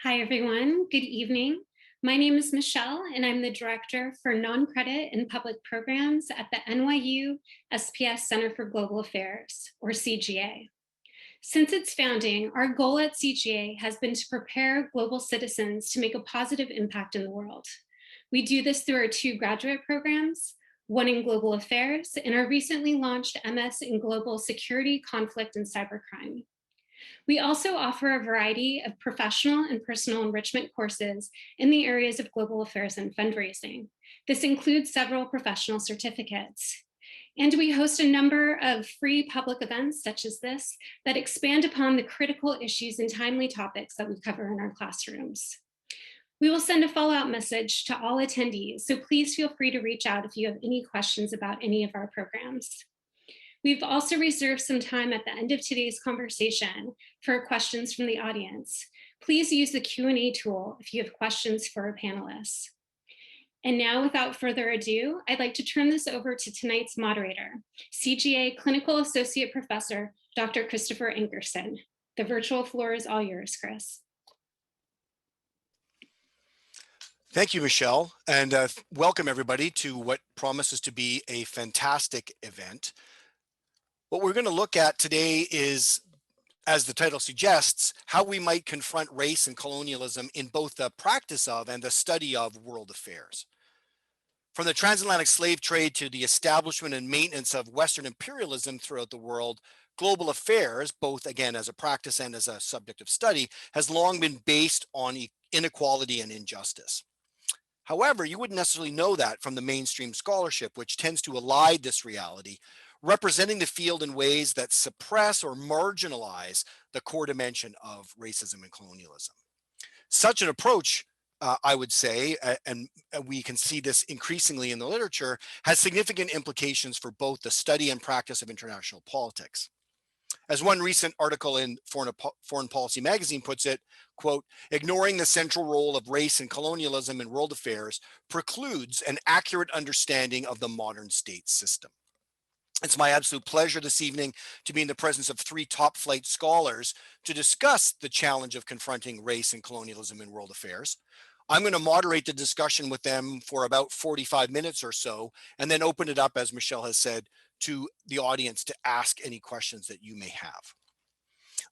Hi, everyone. Good evening. My name is Michelle, and I'm the Director for Non-Credit and Public Programs at the NYUSPS Center for Global Affairs, or CGA. Since its founding, our goal at CGA has been to prepare global citizens to make a positive impact in the world. We do this through our two graduate programs, one in global affairs, and our recently launched MS in global security, conflict, and cybercrime. We also offer a variety of professional and personal enrichment courses in the areas of global affairs and fundraising. This includes several professional certificates. And we host a number of free public events such as this that expand upon the critical issues and timely topics that we cover in our classrooms. We will send a follow-up message to all attendees, so please feel free to reach out if you have any questions about any of our programs. We've also reserved some time at the end of today's conversation for questions from the audience. Please use the Q&A tool if you have questions for our panelists. And now, without further ado, I'd like to turn this over to tonight's moderator, CGA Clinical Associate Professor, Dr. Christopher Ankersen. The virtual floor is all yours, Chris. Thank you, Michelle, and welcome everybody to what promises to be a fantastic event. What we're going to look at today is, as the title suggests, how we might confront race and colonialism in both the practice of and the study of world affairs. From the transatlantic slave trade to the establishment and maintenance of Western imperialism throughout the world, global affairs, both again as a practice and as a subject of study, has long been based on inequality and injustice. However, you wouldn't necessarily know that from the mainstream scholarship, which tends to elide this reality, representing the field in ways that suppress or marginalize the core dimension of racism and colonialism. Such an approach, I would say, and we can see this increasingly in the literature, has significant implications for both the study and practice of international politics. As one recent article in Foreign Policy magazine puts it, quote, ignoring the central role of race and colonialism in world affairs precludes an accurate understanding of the modern state system. It's my absolute pleasure this evening to be in the presence of three top flight scholars to discuss the challenge of confronting race and colonialism in world affairs. I'm going to moderate the discussion with them for about 45 minutes or so, and then open it up, as Michelle has said, to the audience to ask any questions that you may have.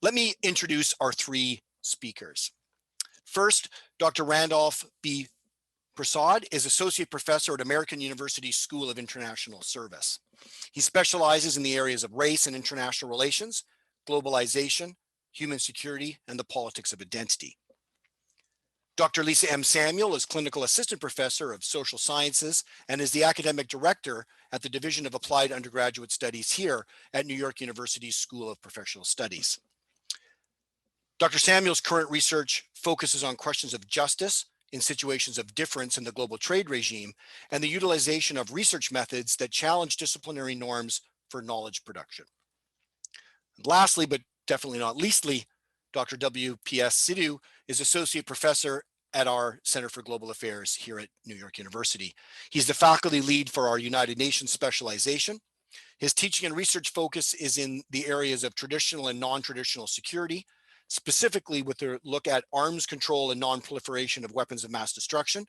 Let me introduce our three speakers. First, Dr. Randolph B Prasad is Associate Professor at American University School of International Service. He specializes in the areas of race and international relations, globalization, human security, and the politics of identity. Dr. Lisa M. Samuel is Clinical Assistant Professor of Social Sciences and is the Academic Director at the Division of Applied Undergraduate Studies here at New York University's School of Professional Studies. Dr. Samuel's current research focuses on questions of justice in situations of difference in the global trade regime and the utilization of research methods that challenge disciplinary norms for knowledge production. And lastly, but definitely not leastly, Dr. W.P.S. Sidhu is Associate Professor at our Center for Global Affairs here at New York University. He's the faculty lead for our United Nations specialization. His teaching and research focus is in the areas of traditional and non-traditional security, specifically with a look at arms control and non-proliferation of weapons of mass destruction,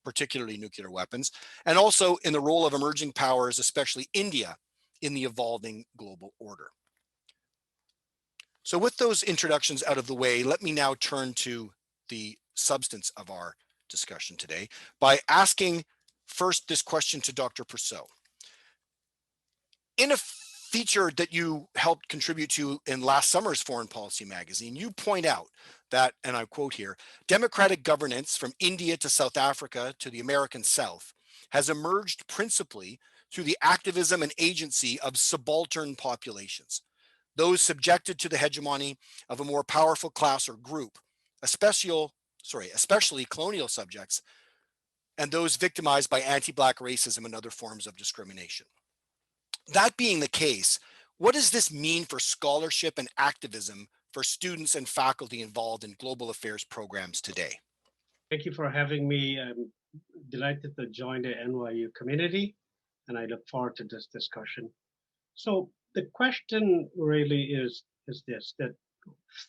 particularly nuclear weapons, and also in the role of emerging powers, especially India, in the evolving global order. So with those introductions out of the way, let me now turn to the substance of our discussion today by asking first this question to Dr. Persaud. In a feature that you helped contribute to in last summer's Foreign Policy magazine, you point out that, and I quote here, democratic governance from India to South Africa to the American South has emerged principally through the activism and agency of subaltern populations, those subjected to the hegemony of a more powerful class or group, especially colonial subjects, and those victimized by anti-Black racism and other forms of discrimination. That being the case, what does this mean for scholarship and activism for students and faculty involved in global affairs programs today? Thank you for having me. I'm delighted to join the NYU community, and I look forward to this discussion. So the question really is this, that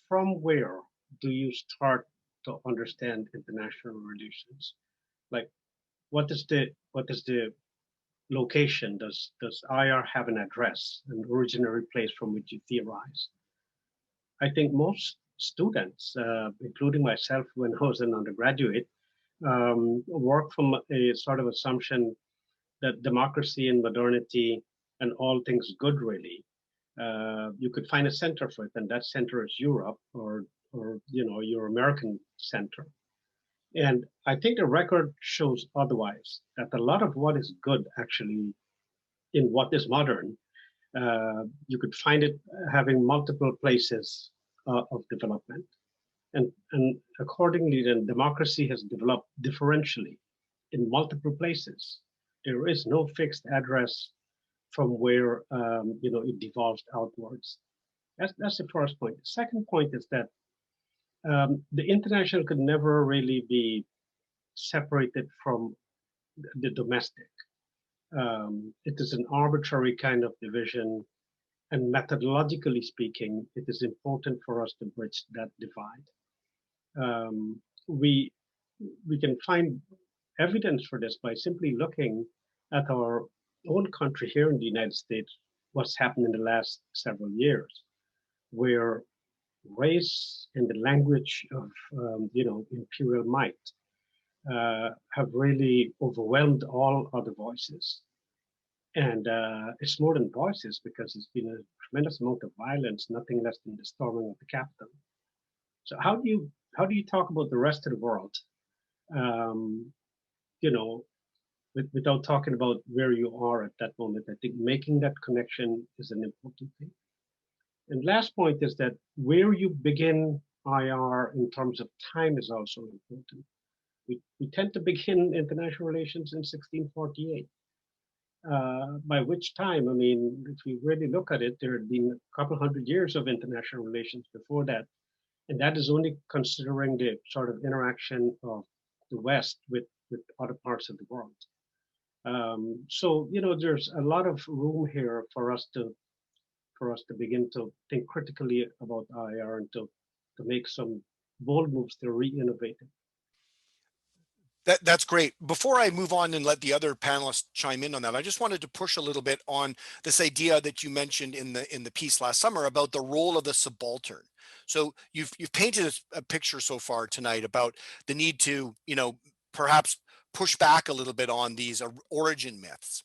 from where do you start to understand international relations. Like, what is the location? Does IR have an address, an originary place from which you theorize? I think most students, including myself when I was an undergraduate, work from a sort of assumption that democracy and modernity and all things good really, you could find a center for it, and that center is Europe or your American center. And I think the record shows otherwise, that a lot of what is good actually in what is modern, you could find it having multiple places of development. And accordingly, then democracy has developed differentially in multiple places. There is no fixed address from where it devolves outwards. That's the first point. The second point is that the international could never really be separated from the domestic. It is an arbitrary kind of division, and methodologically speaking, it is important for us to bridge that divide. We can find evidence for this by simply looking at our own country here in the United States, what's happened in the last several years, where race and the language of imperial might have really overwhelmed all other voices. And it's more than voices, because it's been a tremendous amount of violence, nothing less than the storming of the Capitol. So how do you talk about the rest of the world, without talking about where you are at that moment? I think making that connection is an important thing. And last point is that where you begin IR in terms of time is also important. We tend to begin international relations in 1648. By which time, I mean, if we really look at it, there had been a couple hundred years of international relations before that. And that is only considering the sort of interaction of the West with other parts of the world. So, there's a lot of room here for us to begin to think critically about IR and to make some bold moves to re-innovate it. That's great. Before I move on and let the other panelists chime in on that, I just wanted to push a little bit on this idea that you mentioned in the piece last summer about the role of the subaltern. So you've painted a picture so far tonight about the need to, perhaps push back a little bit on these origin myths.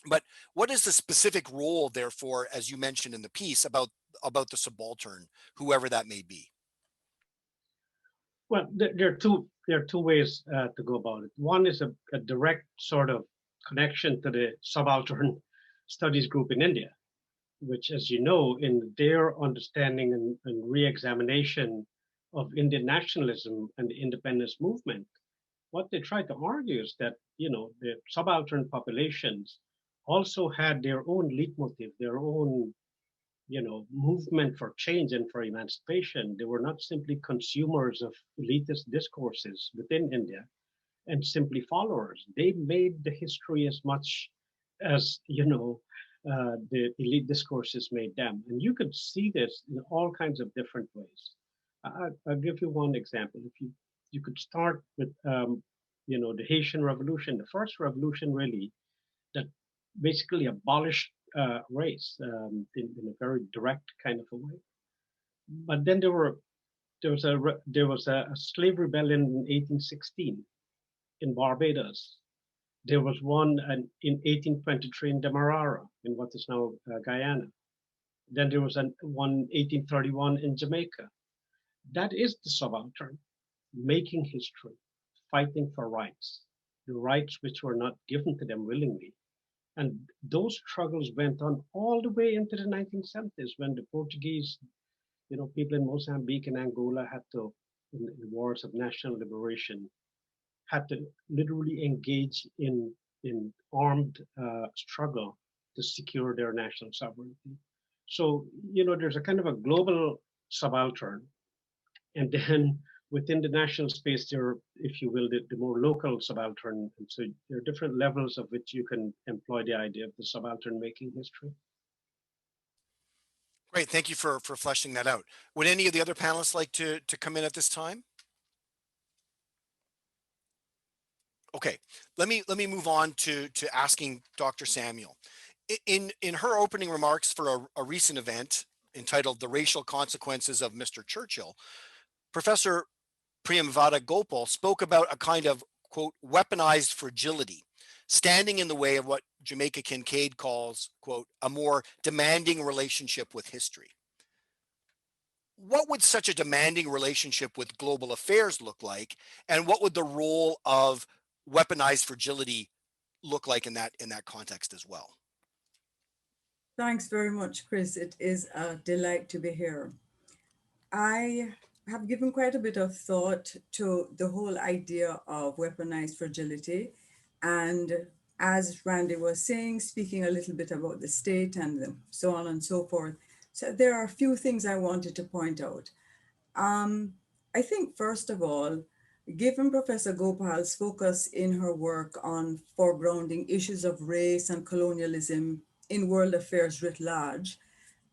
But what is the specific role, therefore, as you mentioned in the piece, about the subaltern, whoever that may be? Well, there are two ways to go about it. One is a direct sort of connection to the subaltern studies group in India, which, as you know, in their understanding and re-examination of Indian nationalism and the independence movement, what they try to argue is that, the subaltern populations also had their own leitmotif, their own movement for change and for emancipation. They were not simply consumers of elitist discourses within India and simply followers. They made the history as much as, the elite discourses made them. And you could see this in all kinds of different ways. I'll give you one example. If you could start with, the Haitian Revolution, the first revolution really that basically abolished race in a very direct kind of a way. But then there was a slave rebellion in 1816 in Barbados. There was one in 1823 in Demerara, in what is now Guyana. Then there was one in 1831 in Jamaica. That is the subaltern, making history, fighting for rights, the rights which were not given to them willingly. And those struggles went on all the way into the 1970s, when the Portuguese, people in Mozambique and Angola had to, in the wars of national liberation, had to literally engage in armed struggle to secure their national sovereignty. So, there's a kind of a global subaltern. And then within the national space, there are, if you will, the more local subaltern. And so there are different levels of which you can employ the idea of the subaltern making history. Great, thank you for fleshing that out. Would any of the other panelists like to come in at this time? Okay, let me move on to asking Dr. Samuel. In her opening remarks for a recent event entitled "The Racial Consequences of Mr. Churchill," Professor Priyamvada Gopal spoke about a kind of, quote, weaponized fragility standing in the way of what Jamaica Kincaid calls, quote, a more demanding relationship with history. What would such a demanding relationship with global affairs look like, and what would the role of weaponized fragility look like in that context as well? Thanks very much, Chris. It is a delight to be here. I have given quite a bit of thought to the whole idea of weaponized fragility. And as Randy was saying, speaking a little bit about the state and so on and so forth. So there are a few things I wanted to point out. I think, first of all, given Professor Gopal's focus in her work on foregrounding issues of race and colonialism in world affairs writ large,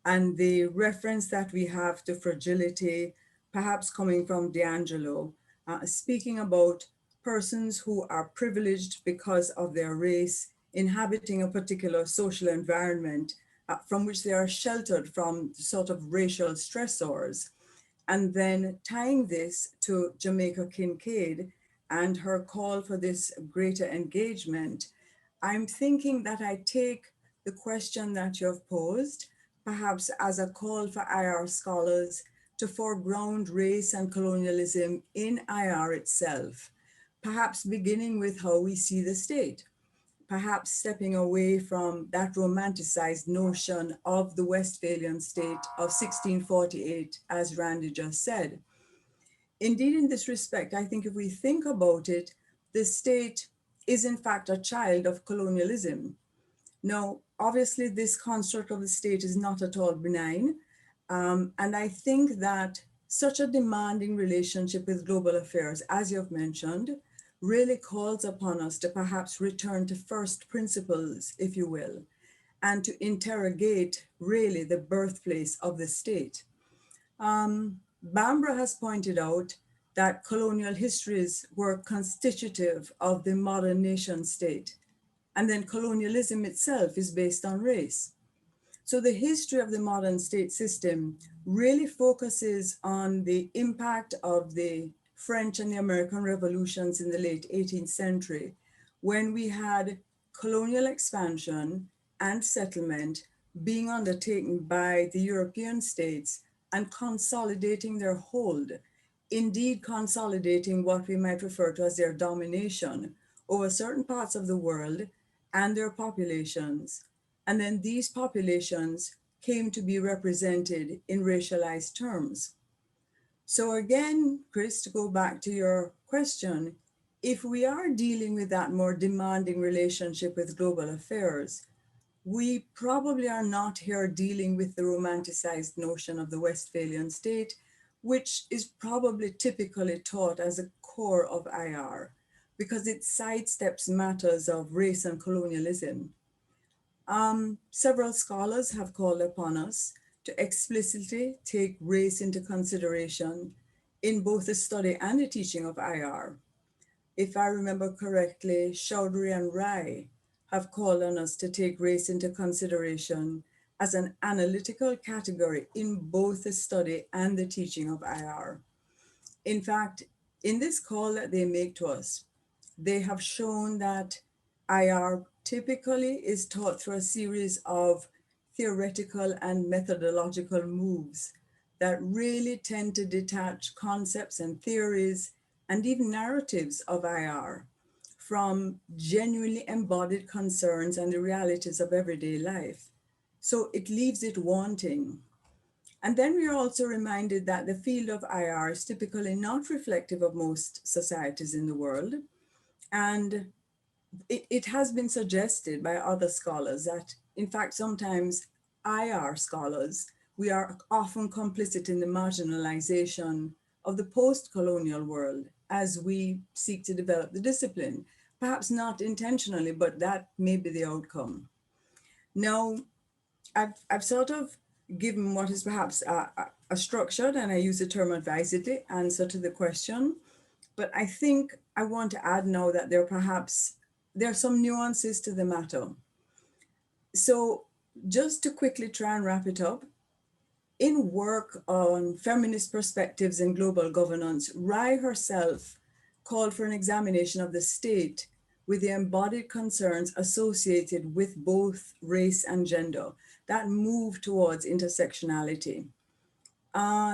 and the reference that we have to fragility, perhaps coming from D'Angelo, speaking about persons who are privileged because of their race, inhabiting a particular social environment from which they are sheltered from sort of racial stressors. And then tying this to Jamaica Kincaid and her call for this greater engagement, I'm thinking that I take the question that you've posed perhaps as a call for IR scholars to foreground race and colonialism in IR itself, perhaps beginning with how we see the state, perhaps stepping away from that romanticized notion of the Westphalian state of 1648, as Randy just said. Indeed, in this respect, I think if we think about it, the state is in fact a child of colonialism. Now, obviously, this construct of the state is not at all benign. And I think that such a demanding relationship with global affairs, as you've mentioned, really calls upon us to perhaps return to first principles, if you will, and to interrogate really the birthplace of the state. Bambara has pointed out that colonial histories were constitutive of the modern nation state. And then colonialism itself is based on race. So the history of the modern state system really focuses on the impact of the French and the American revolutions in the late 18th century, when we had colonial expansion and settlement being undertaken by the European states and consolidating their hold, indeed consolidating what we might refer to as their domination over certain parts of the world and their populations. And then these populations came to be represented in racialized terms. So again, Chris, to go back to your question, if we are dealing with that more demanding relationship with global affairs, we probably are not here dealing with the romanticized notion of the Westphalian state, which is probably typically taught as a core of IR, because it sidesteps matters of race and colonialism. Several scholars have called upon us to explicitly take race into consideration in both the study and the teaching of IR. If I remember correctly, Chaudhry and Rai have called on us to take race into consideration as an analytical category in both the study and the teaching of IR. In fact, in this call that they make to us, they have shown that IR typically is taught through a series of theoretical and methodological moves that really tend to detach concepts and theories and even narratives of IR from genuinely embodied concerns and the realities of everyday life. So it leaves it wanting. And then we are also reminded that the field of IR is typically not reflective of most societies in the world. And it has been suggested by other scholars that, in fact, sometimes IR scholars, we are often complicit in the marginalization of the post-colonial world as we seek to develop the discipline. Perhaps not intentionally, but that may be the outcome. Now, I've sort of given what is perhaps a structured, and I use the term advisedly, answer to the question. But I think I want to add now that there are some nuances to the matter. So just to quickly try and wrap it up, in work on feminist perspectives in global governance, Rai herself called for an examination of the state with the embodied concerns associated with both race and gender, that move towards intersectionality.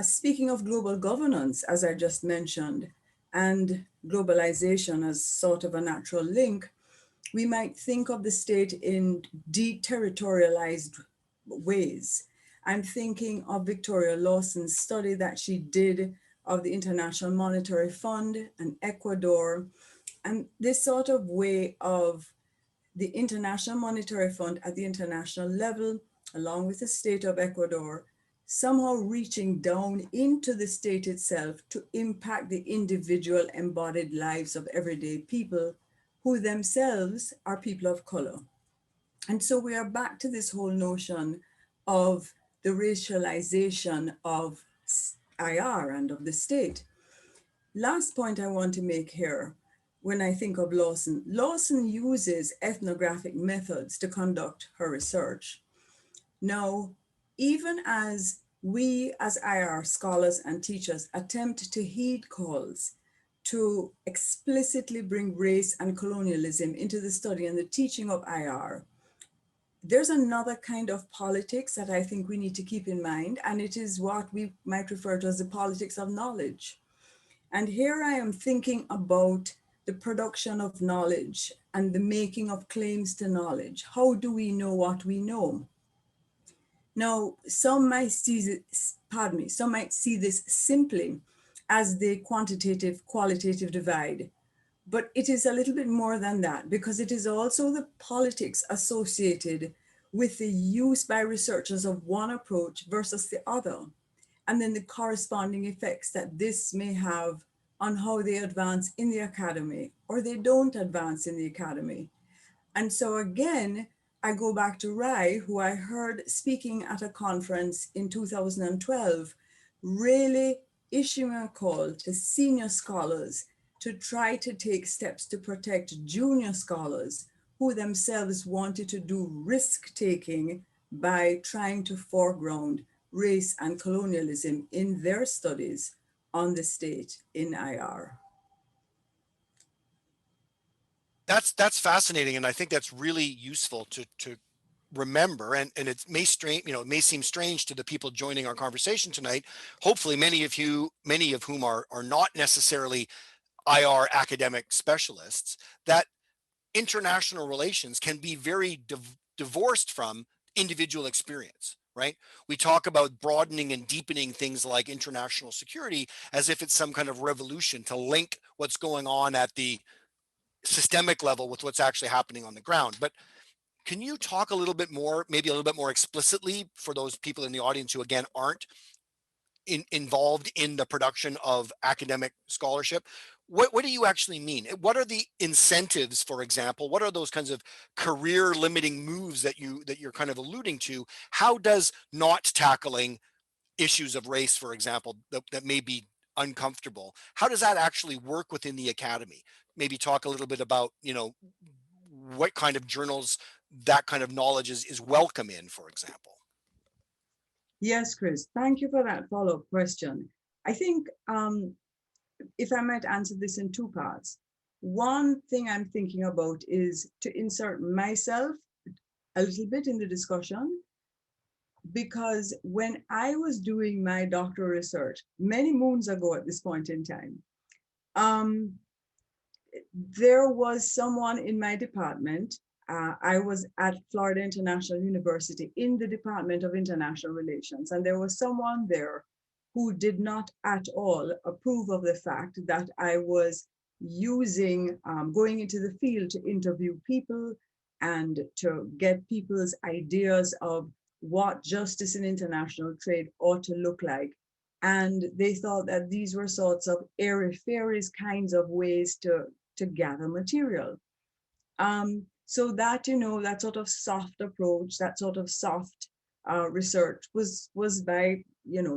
Speaking of global governance, as I just mentioned, and globalization as sort of a natural link, we might think of the state in deterritorialized ways. I'm thinking of Victoria Lawson's study that she did of the International Monetary Fund and Ecuador, and this sort of way of the International Monetary Fund at the international level, along with the state of Ecuador, somehow reaching down into the state itself to impact the individual embodied lives of everyday people who themselves are people of color. And so we are back to this whole notion of the racialization of IR and of the state. Last point I want to make here, when I think of Lawson, Lawson uses ethnographic methods to conduct her research. Now, even as we as IR scholars and teachers attempt to heed calls to explicitly bring race and colonialism into the study and the teaching of IR, there's another kind of politics that I think we need to keep in mind, and it is what we might refer to as the politics of knowledge. And here I am thinking about the production of knowledge and the making of claims to knowledge. How do we know what we know? Now, some might see this simply as the quantitative-qualitative divide, but it is a little bit more than that, because it is also the politics associated with the use by researchers of one approach versus the other, and then the corresponding effects that this may have on how they advance in the academy or they don't advance in the academy. And so again, I go back to Rai, who I heard speaking at a conference in 2012, really issuing a call to senior scholars to try to take steps to protect junior scholars who themselves wanted to do risk-taking by trying to foreground race and colonialism in their studies on the state in IR. That's fascinating, and I think that's really useful to remember. And it may it may seem strange to the people joining our conversation tonight. Hopefully, many of whom are not necessarily IR academic specialists, that international relations can be very divorced from individual experience, right? We talk about broadening and deepening things like international security as if it's some kind of revolution to link what's going on at the systemic level with what's actually happening on the ground. But can you talk a little bit more, maybe a little bit more explicitly, for those people in the audience who again aren't involved in the production of academic scholarship? What do you actually mean? What are the incentives, for example? What are those kinds of career limiting moves that you're kind of alluding to? How does not tackling issues of race, for example, that may be uncomfortable, how does that actually work within the academy? Maybe talk a little bit about, what kind of journals that kind of knowledge is welcome in, for example. Yes, Chris, thank you for that follow-up question. I think if I might answer this in two parts. One thing I'm thinking about is to insert myself a little bit in the discussion, because when I was doing my doctoral research many moons ago at this point in time, there was someone in my department. I was at Florida International University in the Department of International Relations, and there was someone there who did not at all approve of the fact that I was going into the field to interview people and to get people's ideas of what justice in international trade ought to look like. And they thought that these were sorts of airy-fairy kinds of ways to gather material. So that, that sort of soft approach, that sort of soft research was by,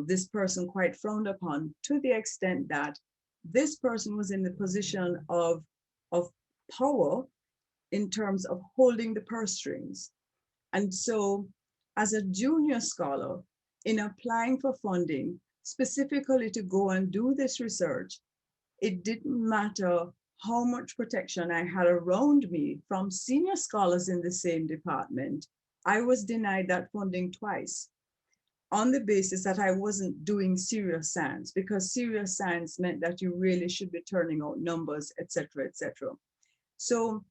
this person quite frowned upon, to the extent that this person was in the position of power in terms of holding the purse strings. And so as a junior scholar, in applying for funding, specifically to go and do this research, it didn't matter how much protection I had around me from senior scholars in the same department. I was denied that funding twice on the basis that I wasn't doing serious science, because serious science meant that you really should be turning out numbers, et cetera, et cetera. So,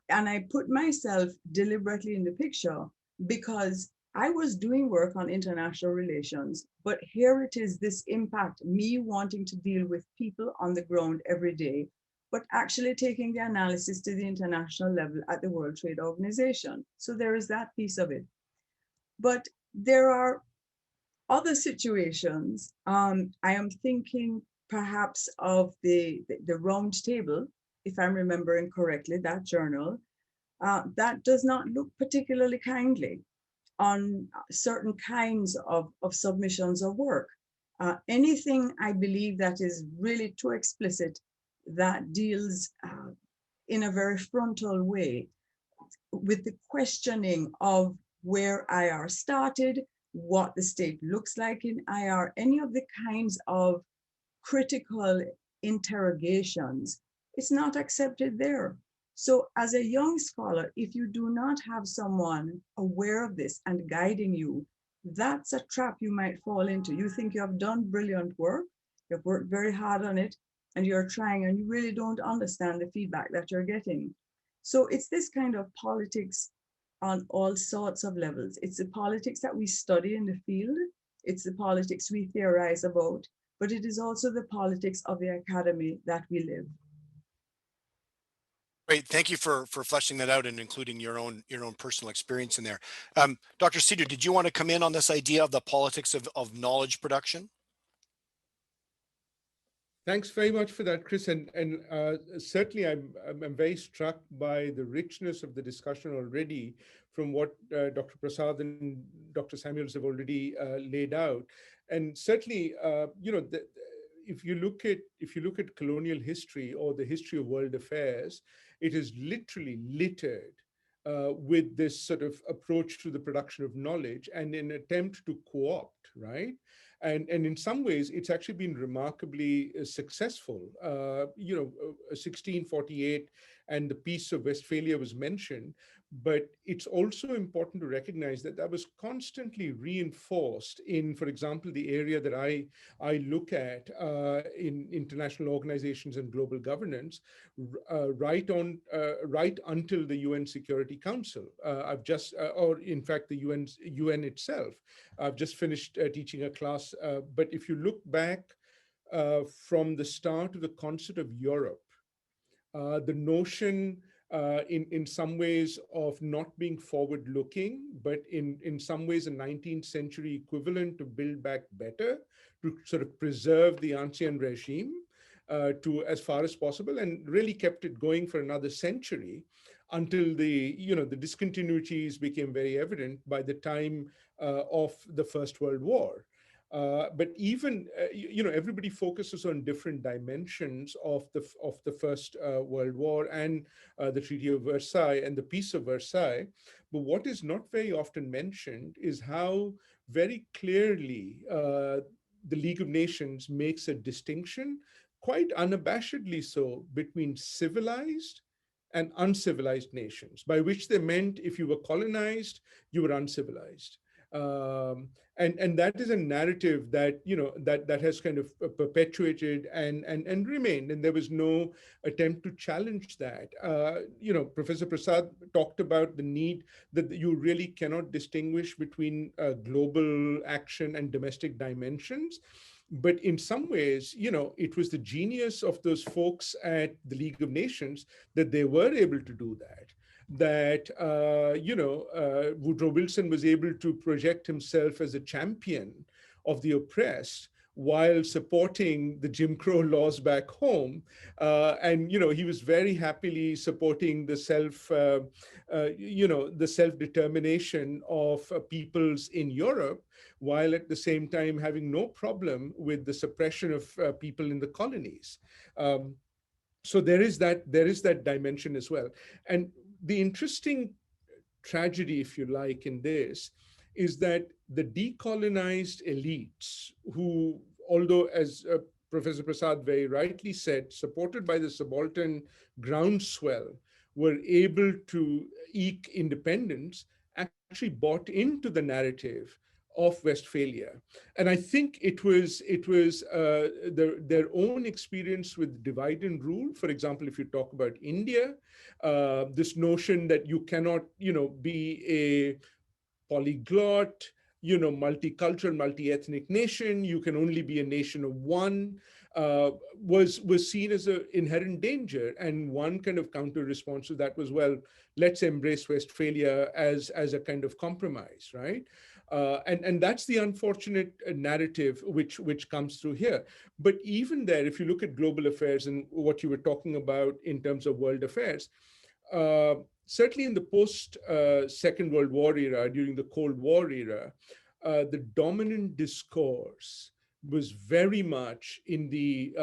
and I put myself deliberately in the picture because I was doing work on international relations, but here it is, this impact, me wanting to deal with people on the ground every day, but actually taking the analysis to the international level at the World Trade Organization. So there is that piece of it. But there are other situations. I am thinking perhaps of the round table, if I'm remembering correctly, that journal, that does not look particularly kindly on certain kinds of submissions of work. Anything I believe that is really too explicit, that deals in a very frontal way with the questioning of where IR started, what the state looks like in IR, any of the kinds of critical interrogations, it's not accepted there. So as a young scholar, if you do not have someone aware of this and guiding you, that's a trap you might fall into. You think you have done brilliant work, you've worked very hard on it, and you're trying, and you really don't understand the feedback that you're getting. So it's this kind of politics on all sorts of levels. It's the politics that we study in the field. It's the politics we theorize about, but it is also the politics of the academy that we live. Great, thank you for fleshing that out and including your own personal experience in there. Dr. Cedar, did you want to come in on this idea of the politics of knowledge production? Thanks very much for that, Chris. And certainly I'm very struck by the richness of the discussion already from what Dr. Prasad and Dr. Samuels have already laid out. And certainly, if you look at colonial history or the history of world affairs, it is literally littered with this sort of approach to the production of knowledge and an attempt to co-opt, right? And in some ways, it's actually been remarkably successful. 1648 and the Peace of Westphalia was mentioned, but it's also important to recognize that that was constantly reinforced in, for example, the area that I look at in international organizations and global governance, right until the UN Security Council. Or in fact, the UN itself. I've just finished teaching a class, but if you look back from the start of the concept of Europe, the notion in some ways of not being forward-looking, but in some ways a 19th century equivalent to Build Back Better, to sort of preserve the ancien regime to as far as possible, and really kept it going for another century until the discontinuities became very evident by the time of the First World War. But even everybody focuses on different dimensions of the First World War and the Treaty of Versailles and the Peace of Versailles. But what is not very often mentioned is how very clearly the League of Nations makes a distinction, quite unabashedly so, between civilized and uncivilized nations, by which they meant if you were colonized, you were uncivilized. And that is a narrative that that has kind of perpetuated and remained, and there was no attempt to challenge that. Professor Prasad talked about the need that you really cannot distinguish between global action and domestic dimensions. But in some woways, it was the genius of those folks at the League of Nations that they were able to do that. Woodrow Wilson was able to project himself as a champion of the oppressed, while supporting the Jim Crow laws back home. And, he was very happily supporting the the self-determination of peoples in Europe, while at the same time having no problem with the suppression of people in the colonies. So there is that dimension as well. And the interesting tragedy, if you like, in this is that the decolonized elites who, although as Professor Prasad very rightly said, supported by the subaltern groundswell, were able to eke independence, actually bought into the narrative of Westphalia. And I think it was their own experience with divide and rule. For example, if you talk about India, this notion that you cannot, be a polyglot, multicultural, multi-ethnic nation, you can only be a nation of one, was seen as an inherent danger. And one kind of counter response to that was, well, let's embrace Westphalia as a kind of compromise, right? And that's the unfortunate narrative which comes through here. But even there, if you look at global affairs and what you were talking about in terms of world affairs, certainly in the post Second World War era, during the Cold War era, the dominant discourse was very much in the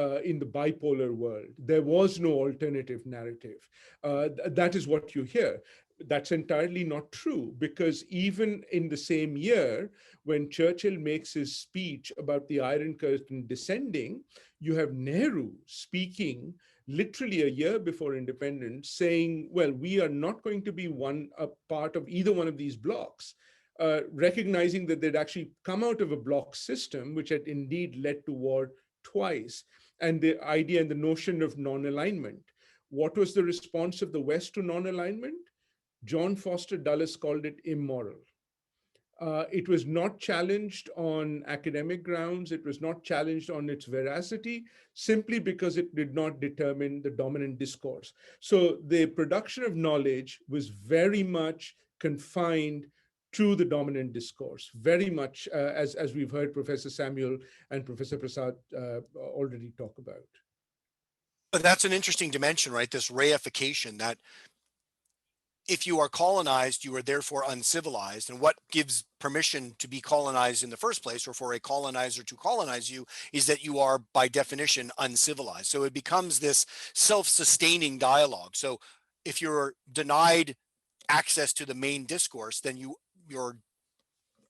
bipolar world. There was no alternative narrative. That is what you hear. That's entirely not true, because even in the same year, when Churchill makes his speech about the Iron Curtain descending, you have Nehru speaking literally a year before independence, saying, well, we are not going to be a part of either one of these blocks, recognizing that they'd actually come out of a block system, which had indeed led to war twice, and the idea and the notion of non-alignment. What was the response of the West to non-alignment? John Foster Dulles called it immoral. It was not challenged on academic grounds. It was not challenged on its veracity, simply because it did not determine the dominant discourse. So the production of knowledge was very much confined to the dominant discourse, very much as we've heard Professor Samuel and Professor Prasad already talk about. But that's an interesting dimension, right? This reification, that if you are colonized, you are therefore uncivilized. And what gives permission to be colonized in the first place, or for a colonizer to colonize you, is that you are by definition uncivilized. So it becomes this self-sustaining dialogue. So if you're denied access to the main discourse, then your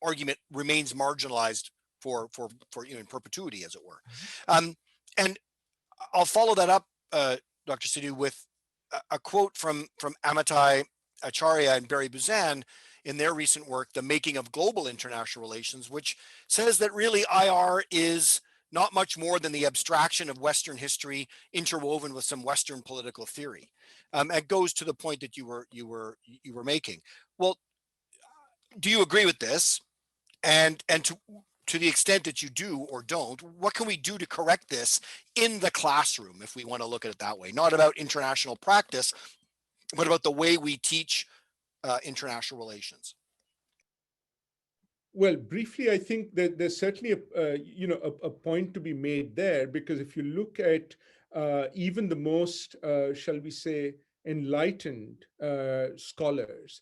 argument remains marginalized for in perpetuity, as it were. And I'll follow that up, Dr. Sidhu, with a quote from Amitai Acharya and Barry Buzan in their recent work, The Making of Global International Relations, which says that really IR is not much more than the abstraction of Western history interwoven with some Western political theory. It goes to the point that you were making. Well, do you agree with this? And to the extent that you do or don't, what can we do to correct this in the classroom, if we want to look at it that way? Not about international practice, but about the way we teach international relations. Well, briefly, I think that there's certainly a point to be made there, because if you look at even the most, shall we say, enlightened scholars,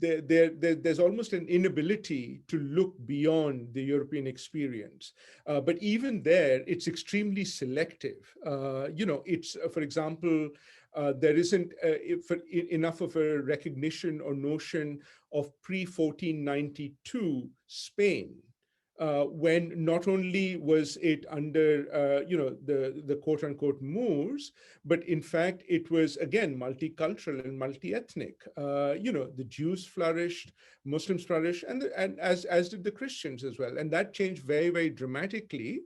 there's almost an inability to look beyond the European experience. But even there, it's extremely selective. It's, for example, there isn't enough of a recognition or notion of pre-1492 Spain, when not only was it under the quote-unquote Moors, but in fact it was again multicultural and multi-ethnic. The Jews flourished, Muslims flourished, and as did the Christians as well, and that changed very, very dramatically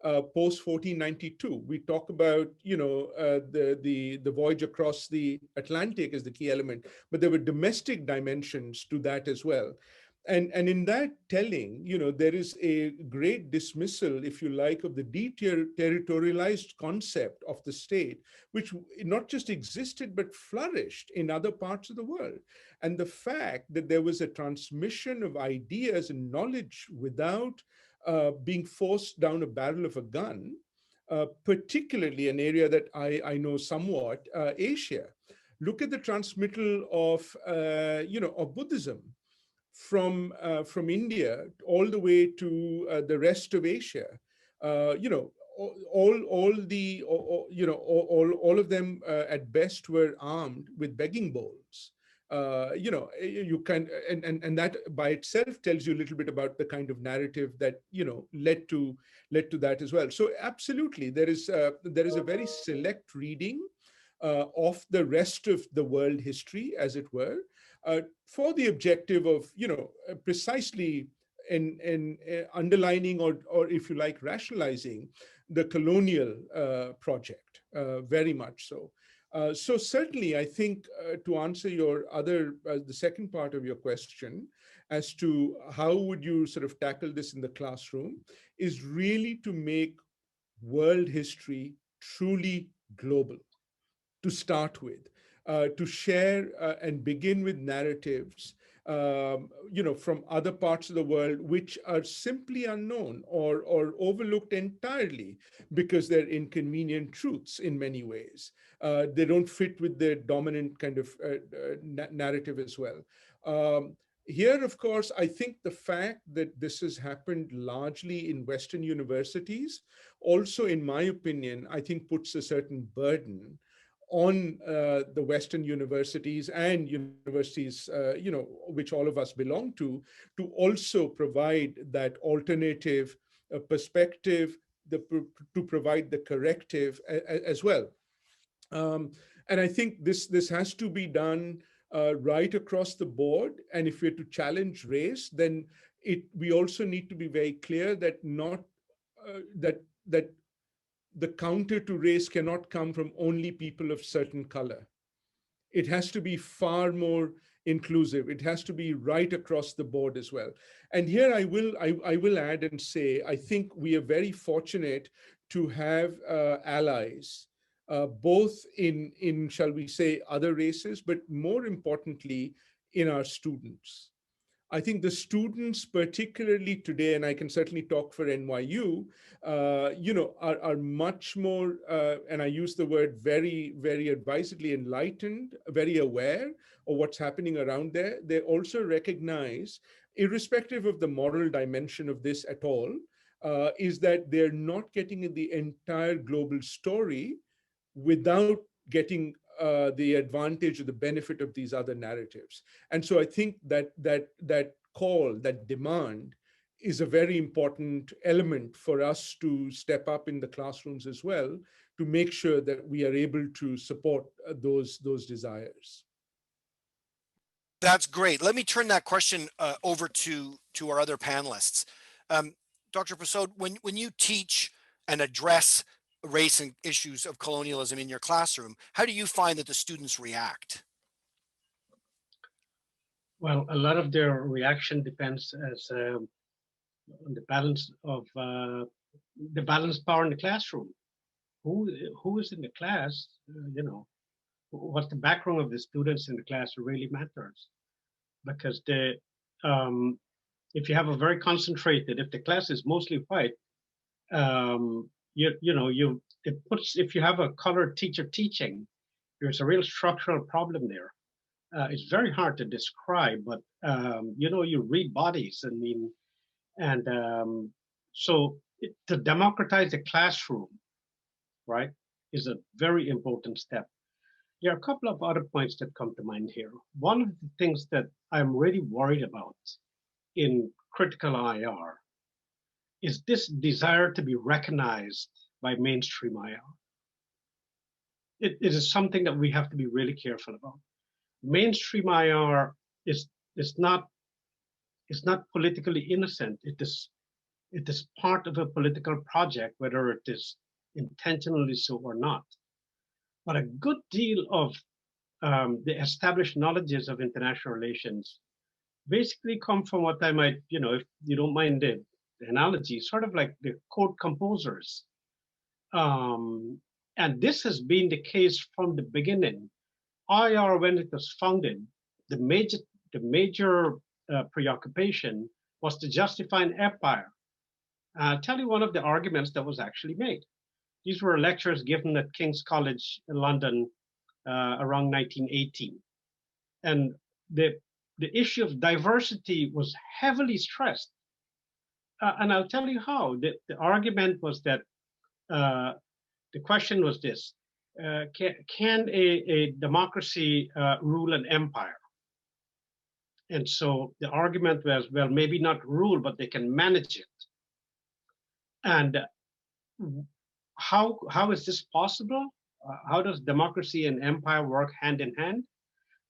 post 1492. We talk about the voyage across the Atlantic as the key element, but there were domestic dimensions to that as well. And in that telling, there is a great dismissal, if you like, of the deterritorialized concept of the state, which not just existed, but flourished in other parts of the world. And the fact that there was a transmission of ideas and knowledge without being forced down a barrel of a gun, particularly an area that I know somewhat, Asia. Look at the transmittal of, of Buddhism from India all the way to the rest of Asia. All of them at best were armed with begging bowls. You can, and that by itself tells you a little bit about the kind of narrative that led to that as well. So absolutely, there is a very select reading of the rest of the world history, as it were, for the objective of precisely in underlining or if you like rationalizing the colonial project, very much so. So certainly, I think to answer your the second part of your question as to how would you sort of tackle this in the classroom is really to make world history truly global, to start with, to share and begin with narratives from other parts of the world which are simply unknown or overlooked entirely because they're inconvenient truths in many ways. They don't fit with the dominant kind of narrative as well. Here, of course, I think the fact that this has happened largely in Western universities also, in my opinion, I think puts a certain burden on the Western universities and universities, which all of us belong to also provide that alternative perspective, to provide the corrective as well. And I think this has to be done right across the board. And if we're to challenge race, then we also need to be very clear that that the counter to race cannot come from only people of certain color. It has to be far more inclusive. It has to be right across the board as well. And here I will add and say, I think we are very fortunate to have allies, both in, shall we say, other races, but more importantly, in our students. I think the students, particularly today, and I can certainly talk for NYU, are much more, and I use the word very, very advisedly, enlightened, very aware of what's happening around there. They also recognize, irrespective of the moral dimension of this at all, is that they're not getting the entire global story without getting the advantage or the benefit of these other narratives. And so I think that call, that demand, is a very important element for us to step up in the classrooms as well, to make sure that we are able to support those desires. That's great. Let me turn that question over to our other panelists. Dr. Persaud, when you teach and address race and issues of colonialism in your classroom, how do you find that the students react? Well, a lot of their reaction depends on the balance of the balanced power in the classroom. Who is in the class? What's the background of the students in the class really matters, because if you have a very concentrated, if the class is mostly white, if you have a colored teacher teaching, there's a real structural problem there. It's very hard to describe, but you read bodies. So to democratize the classroom, right, is a very important step. There are a couple of other points that come to mind here. One of the things that I'm really worried about in critical IR is this desire to be recognized by mainstream IR. It is something that we have to be really careful about. Mainstream IR is not politically innocent. It is part of a political project, whether it is intentionally so or not. But a good deal of the established knowledges of international relations basically come from what I might, if you don't mind the analogy, sort of like the code composers. And this has been the case from the beginning. IR, when it was founded, the major preoccupation was to justify an empire. I'll tell you one of the arguments that was actually made. These were lectures given at King's College in London around 1918. And the issue of diversity was heavily stressed. And I'll tell you how. The argument was that the question was this: can a democracy rule an empire? And so the argument was, well, maybe not rule, but they can manage it. And how is this possible? How does democracy and empire work hand in hand?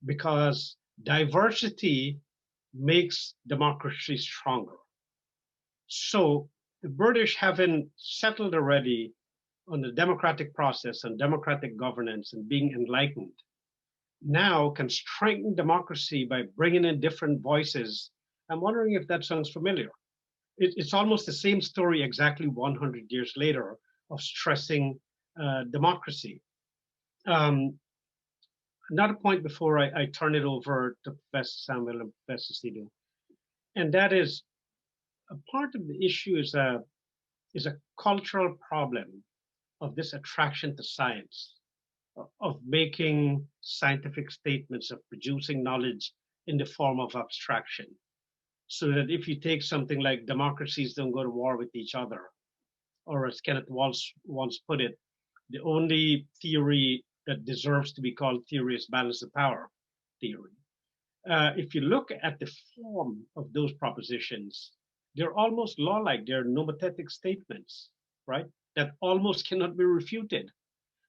Because diversity makes democracy stronger. So the British, having settled already on the democratic process and democratic governance and being enlightened, now can strengthen democracy by bringing in different voices. I'm wondering if that sounds familiar. It's almost the same story exactly 100 years later of stressing democracy. Another point before I turn it over to Professor Samuel and Professor Sidhu, and that is a part of the issue is a cultural problem of this attraction to science, of making scientific statements, of producing knowledge in the form of abstraction. So that if you take something like democracies don't go to war with each other, or as Kenneth Walsh once put it, the only theory that deserves to be called theory is balance of power theory. If you look at the form of those propositions, they're almost law-like. They're nomothetic statements, right? That almost cannot be refuted.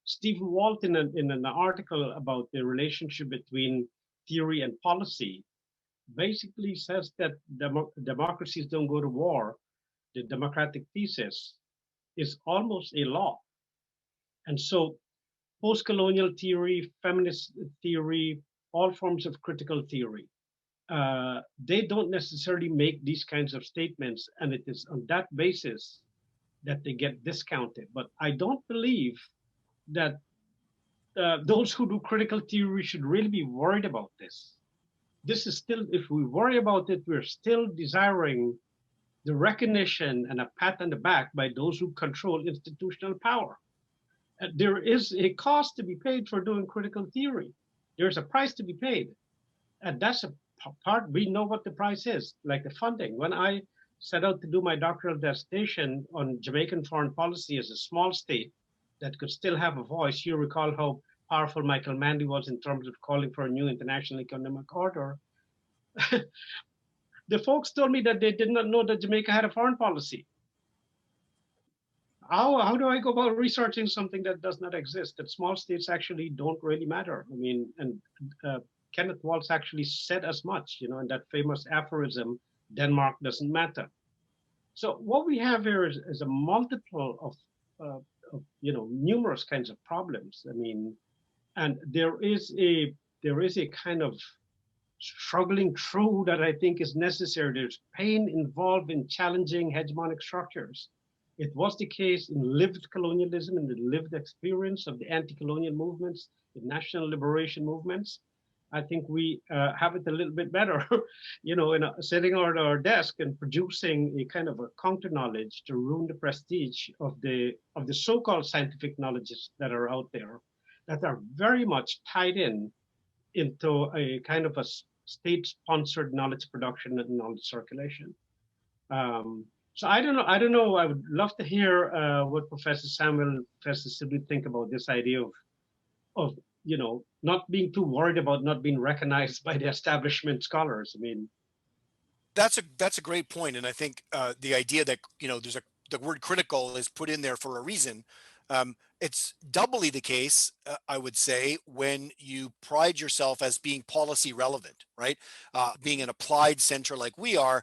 Stephen Walt, in an article about the relationship between theory and policy, basically says that democracies don't go to war. The democratic thesis is almost a law. And so post-colonial theory, feminist theory, all forms of critical theory, they don't necessarily make these kinds of statements, and it is on that basis that they get discounted. But I don't believe that those who do critical theory should really be worried about this. This is still, if we worry about it, we're still desiring the recognition and a pat on the back by those who control institutional power. There is a cost to be paid for doing critical theory. There's a price to be paid. And that's a part, we know what the price is, like the funding. When I set out to do my doctoral dissertation on Jamaican foreign policy as a small state that could still have a voice, you recall how powerful Michael Manley was in terms of calling for a new international economic order. The folks told me that they did not know that Jamaica had a foreign policy. How do I go about researching something that does not exist, that small states actually don't really matter? I mean, and Kenneth Waltz actually said as much, you know, in that famous aphorism, Denmark doesn't matter. So what we have here is a multiple of you know, numerous kinds of problems. I mean, and there is a kind of struggling through that I think is necessary. There's pain involved in challenging hegemonic structures. It was the case in lived colonialism, in the lived experience of the anti-colonial movements, the national liberation movements. I think we have it a little bit better, you know, in sitting at our desk and producing a kind of a counter knowledge to ruin the prestige of the so-called scientific knowledges that are out there, that are very much tied into a kind of a state-sponsored knowledge production and knowledge circulation. So I don't know. I would love to hear what Professor Samuel and Professor Sidhu think about this idea of you know, not being too worried about not being recognized by the establishment scholars. I mean, that's a great point, and I think the idea that, you know, the word critical is put in there for a reason. It's doubly the case, I would say, when you pride yourself as being policy relevant, right? Being an applied center like we are,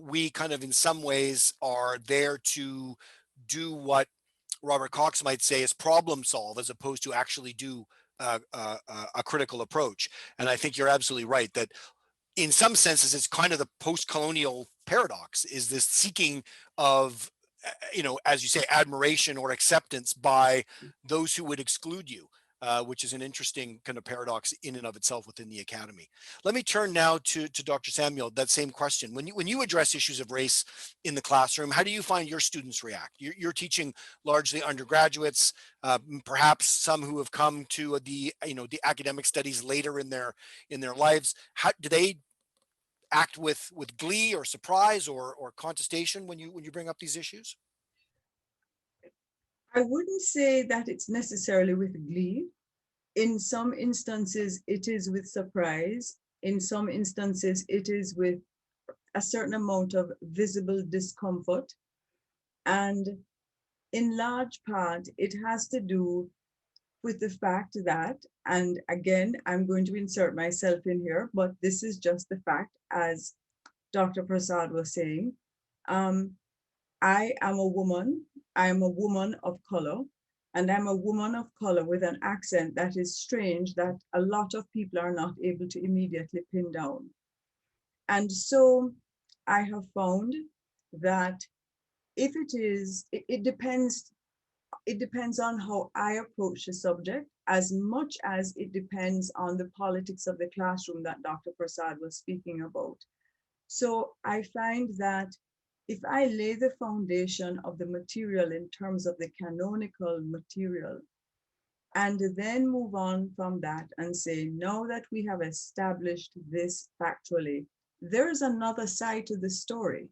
we kind of in some ways are there to do what Robert Cox might say is problem solve, as opposed to actually do a critical approach. And I think you're absolutely right that in some senses, it's kind of the post-colonial paradox, is this seeking of, you know, as you say, admiration or acceptance by those who would exclude you. which is an interesting kind of paradox in and of itself within the academy. Let me turn now to Dr. Samuel, that same question. When you address issues of race in the classroom, how do you find your students react? You're teaching largely undergraduates, perhaps some who have come to the academic studies later in their lives. How do they act with glee or surprise or contestation when you bring up these issues? I wouldn't say that it's necessarily with glee. In some instances, it is with surprise. In some instances, it is with a certain amount of visible discomfort. And in large part, it has to do with the fact that, and again, I'm going to insert myself in here, but this is just the fact, as Dr. Persaud was saying. I am a woman. I am a woman of color, and I'm a woman of color with an accent that is strange, that a lot of people are not able to immediately pin down. And so I have found that if it depends on how I approach the subject, as much as it depends on the politics of the classroom that Dr. Persaud was speaking about. So I find that if I lay the foundation of the material in terms of the canonical material, and then move on from that and say, now that we have established this factually, there's another side to the story.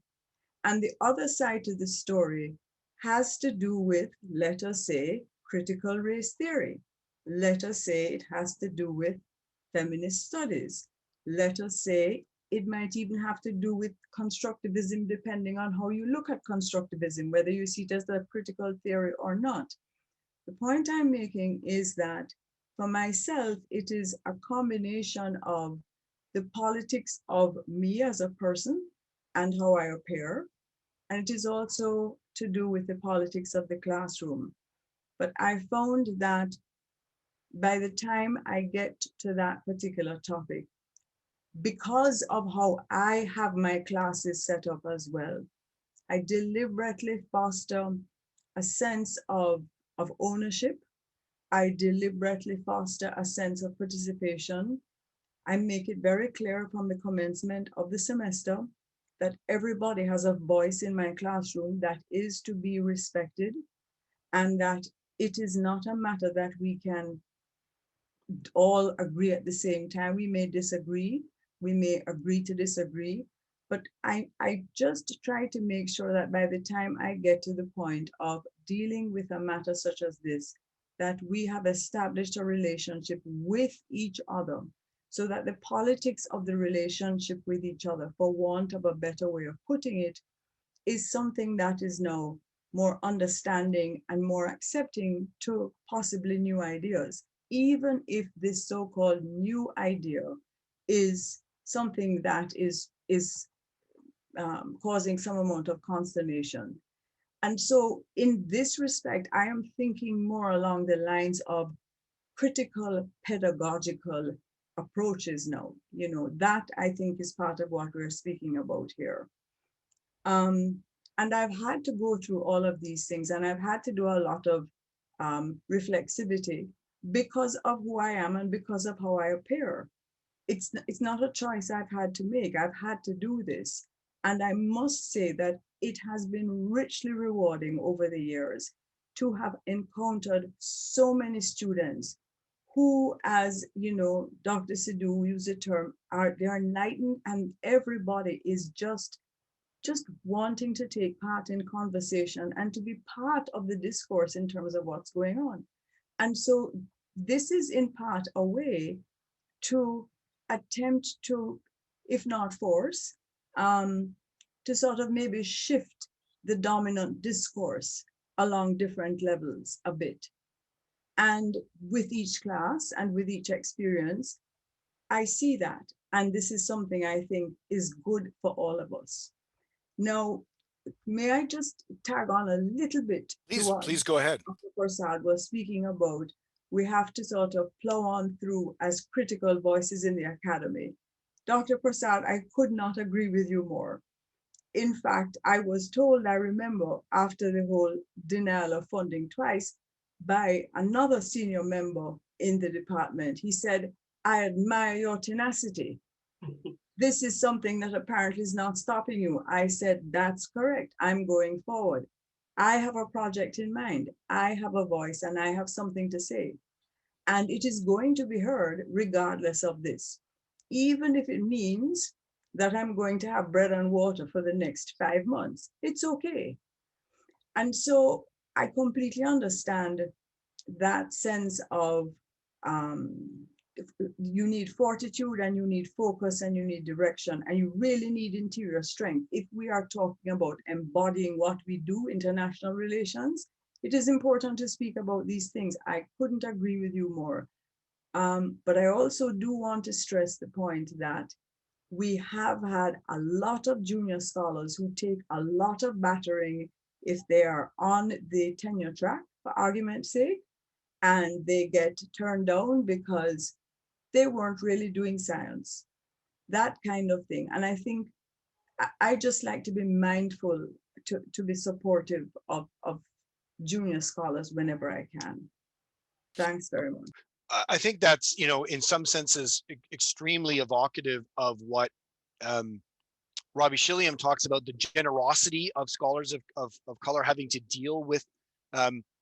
And the other side to the story has to do with, let us say, critical race theory. Let us say it has to do with feminist studies. Let us say it might even have to do with constructivism, depending on how you look at constructivism, whether you see it as a critical theory or not. The point I'm making is that for myself, it is a combination of the politics of me as a person and how I appear. And it is also to do with the politics of the classroom. But I found that by the time I get to that particular topic, because of how I have my classes set up as well, I deliberately foster a sense of ownership. I deliberately foster a sense of participation. I make it very clear from the commencement of the semester that everybody has a voice in my classroom that is to be respected, and that it is not a matter that we can all agree at the same time. We may disagree, we may agree to disagree, but I just try to make sure that by the time I get to the point of dealing with a matter such as this, that we have established a relationship with each other, so that the politics of the relationship with each other, for want of a better way of putting it, is something that is now more understanding and more accepting to possibly new ideas, even if this so-called new idea is something that is causing some amount of consternation. And so in this respect, I am thinking more along the lines of critical pedagogical approaches now. That I think is part of what we're speaking about here. And I've had to go through all of these things, and I've had to do a lot of reflexivity because of who I am and because of how I appear. It's not a choice I've had to make. I've had to do this. And I must say that it has been richly rewarding over the years to have encountered so many students who, as Dr. Sidhu used the term, they are enlightened, and everybody is just wanting to take part in conversation and to be part of the discourse in terms of what's going on. And so this is in part a way to attempt to, if not force, to sort of maybe shift the dominant discourse along different levels a bit. And with each class and with each experience, I see that. And this is something I think is good for all of us. Now, may I just tag on a little bit? Please go ahead. Dr. Persaud was speaking about, we have to sort of plow on through as critical voices in the academy. Dr. Persaud, I could not agree with you more. In fact, I was told, I remember, after the whole denial of funding twice, by another senior member in the department. He said, I admire your tenacity. This is something that apparently is not stopping you. I said, that's correct. I'm going forward. I have a project in mind. I have a voice and I have something to say. And it is going to be heard regardless of this, even if it means that I'm going to have bread and water for the next 5 months. It's okay. And so I completely understand that sense of you need fortitude and you need focus and you need direction and you really need interior strength. If we are talking about embodying what we do, international relations, it is important to speak about these things. I couldn't agree with you more. But I also do want to stress the point that we have had a lot of junior scholars who take a lot of battering if they are on the tenure track, for argument's sake, and they get turned down because they weren't really doing science, that kind of thing. And I think I just like to be mindful to be supportive of junior scholars whenever I can. Thanks very much. I think that's, in some senses, extremely evocative of what Robbie Shilliam talks about, the generosity of scholars of color having to deal with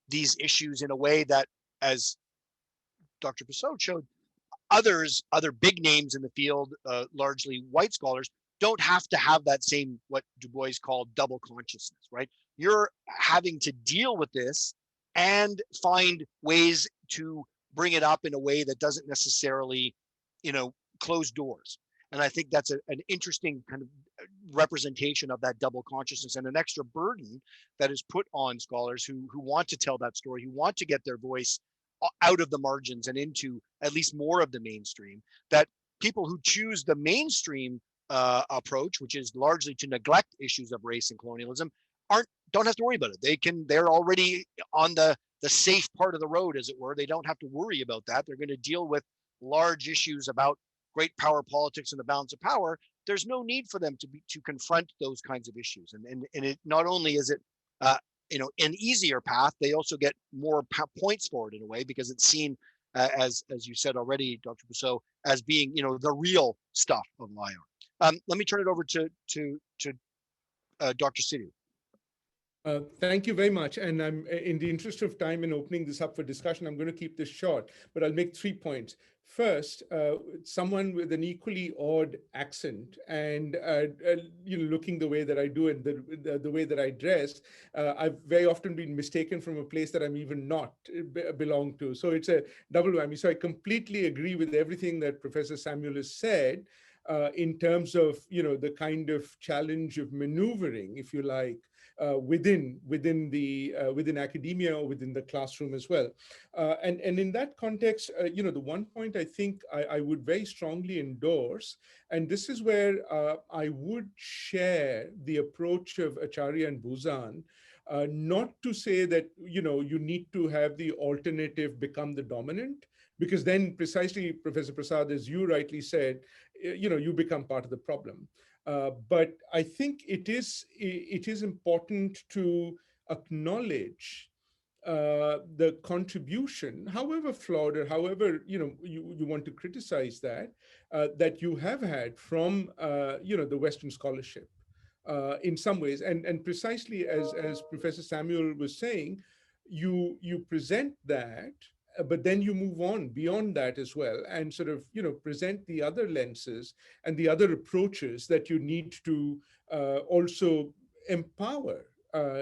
these issues in a way that, as Dr. Persaud showed, other big names in the field, largely white scholars, don't have to have that same, what Du Bois called double consciousness, right? You're having to deal with this and find ways to bring it up in a way that doesn't necessarily, close doors. And I think that's an interesting kind of representation of that double consciousness and an extra burden that is put on scholars who want to tell that story, who want to get their voice out of the margins and into at least more of the mainstream, that people who choose the mainstream approach, which is largely to neglect issues of race and colonialism, don't have to worry about it. They're already on the safe part of the road, as it were. They don't have to worry about that. They're going to deal with large issues about great power politics and the balance of power. There's no need for them to confront those kinds of issues. And it not only is it an easier path, they also get more points for it in a way, because it's seen as you said already, Dr. Persaud, as being the real stuff of LIAR. Let me turn it over to Dr. Sidhu. Thank you very much. And I'm, in the interest of time and opening this up for discussion, I'm going to keep this short, but I'll make 3 points. First, someone with an equally odd accent and looking the way that I do and the way that I dress, I've very often been mistaken from a place that I'm even not belong to. So it's a double whammy. So I completely agree with everything that Professor Samuel has said in terms of the kind of challenge of maneuvering, if you like, within academia or within the classroom as well. And in that context, the one point I think I would very strongly endorse, and this is where I would share the approach of Acharya and Buzan, not to say that, you need to have the alternative become the dominant, because then precisely, Professor Prasad, as you rightly said, you become part of the problem. But I think it is important to acknowledge the contribution, however flawed or however you want to criticize that you have had from the Western scholarship in some ways, and precisely as Professor Samuel was saying, you present that. But then you move on beyond that as well and sort of, present the other lenses and the other approaches that you need to also empower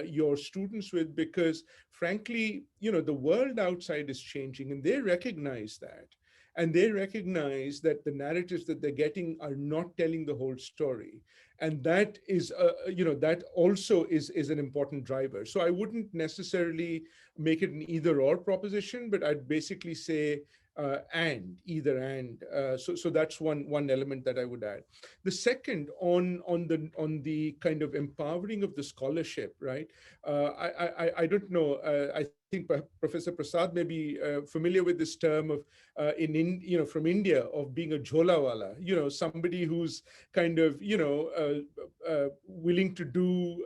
your students with, because frankly, the world outside is changing and they recognize that. And they recognize that the narratives that they're getting are not telling the whole story. And that is, that also is an important driver. So I wouldn't necessarily make it an either or proposition, but I'd basically say either and. So that's one element that I would add. The second on the kind of empowering of the scholarship, right? I don't know. I think Professor Prasad may be familiar with this term of from India, of being a jholawala, somebody who's kind of willing to do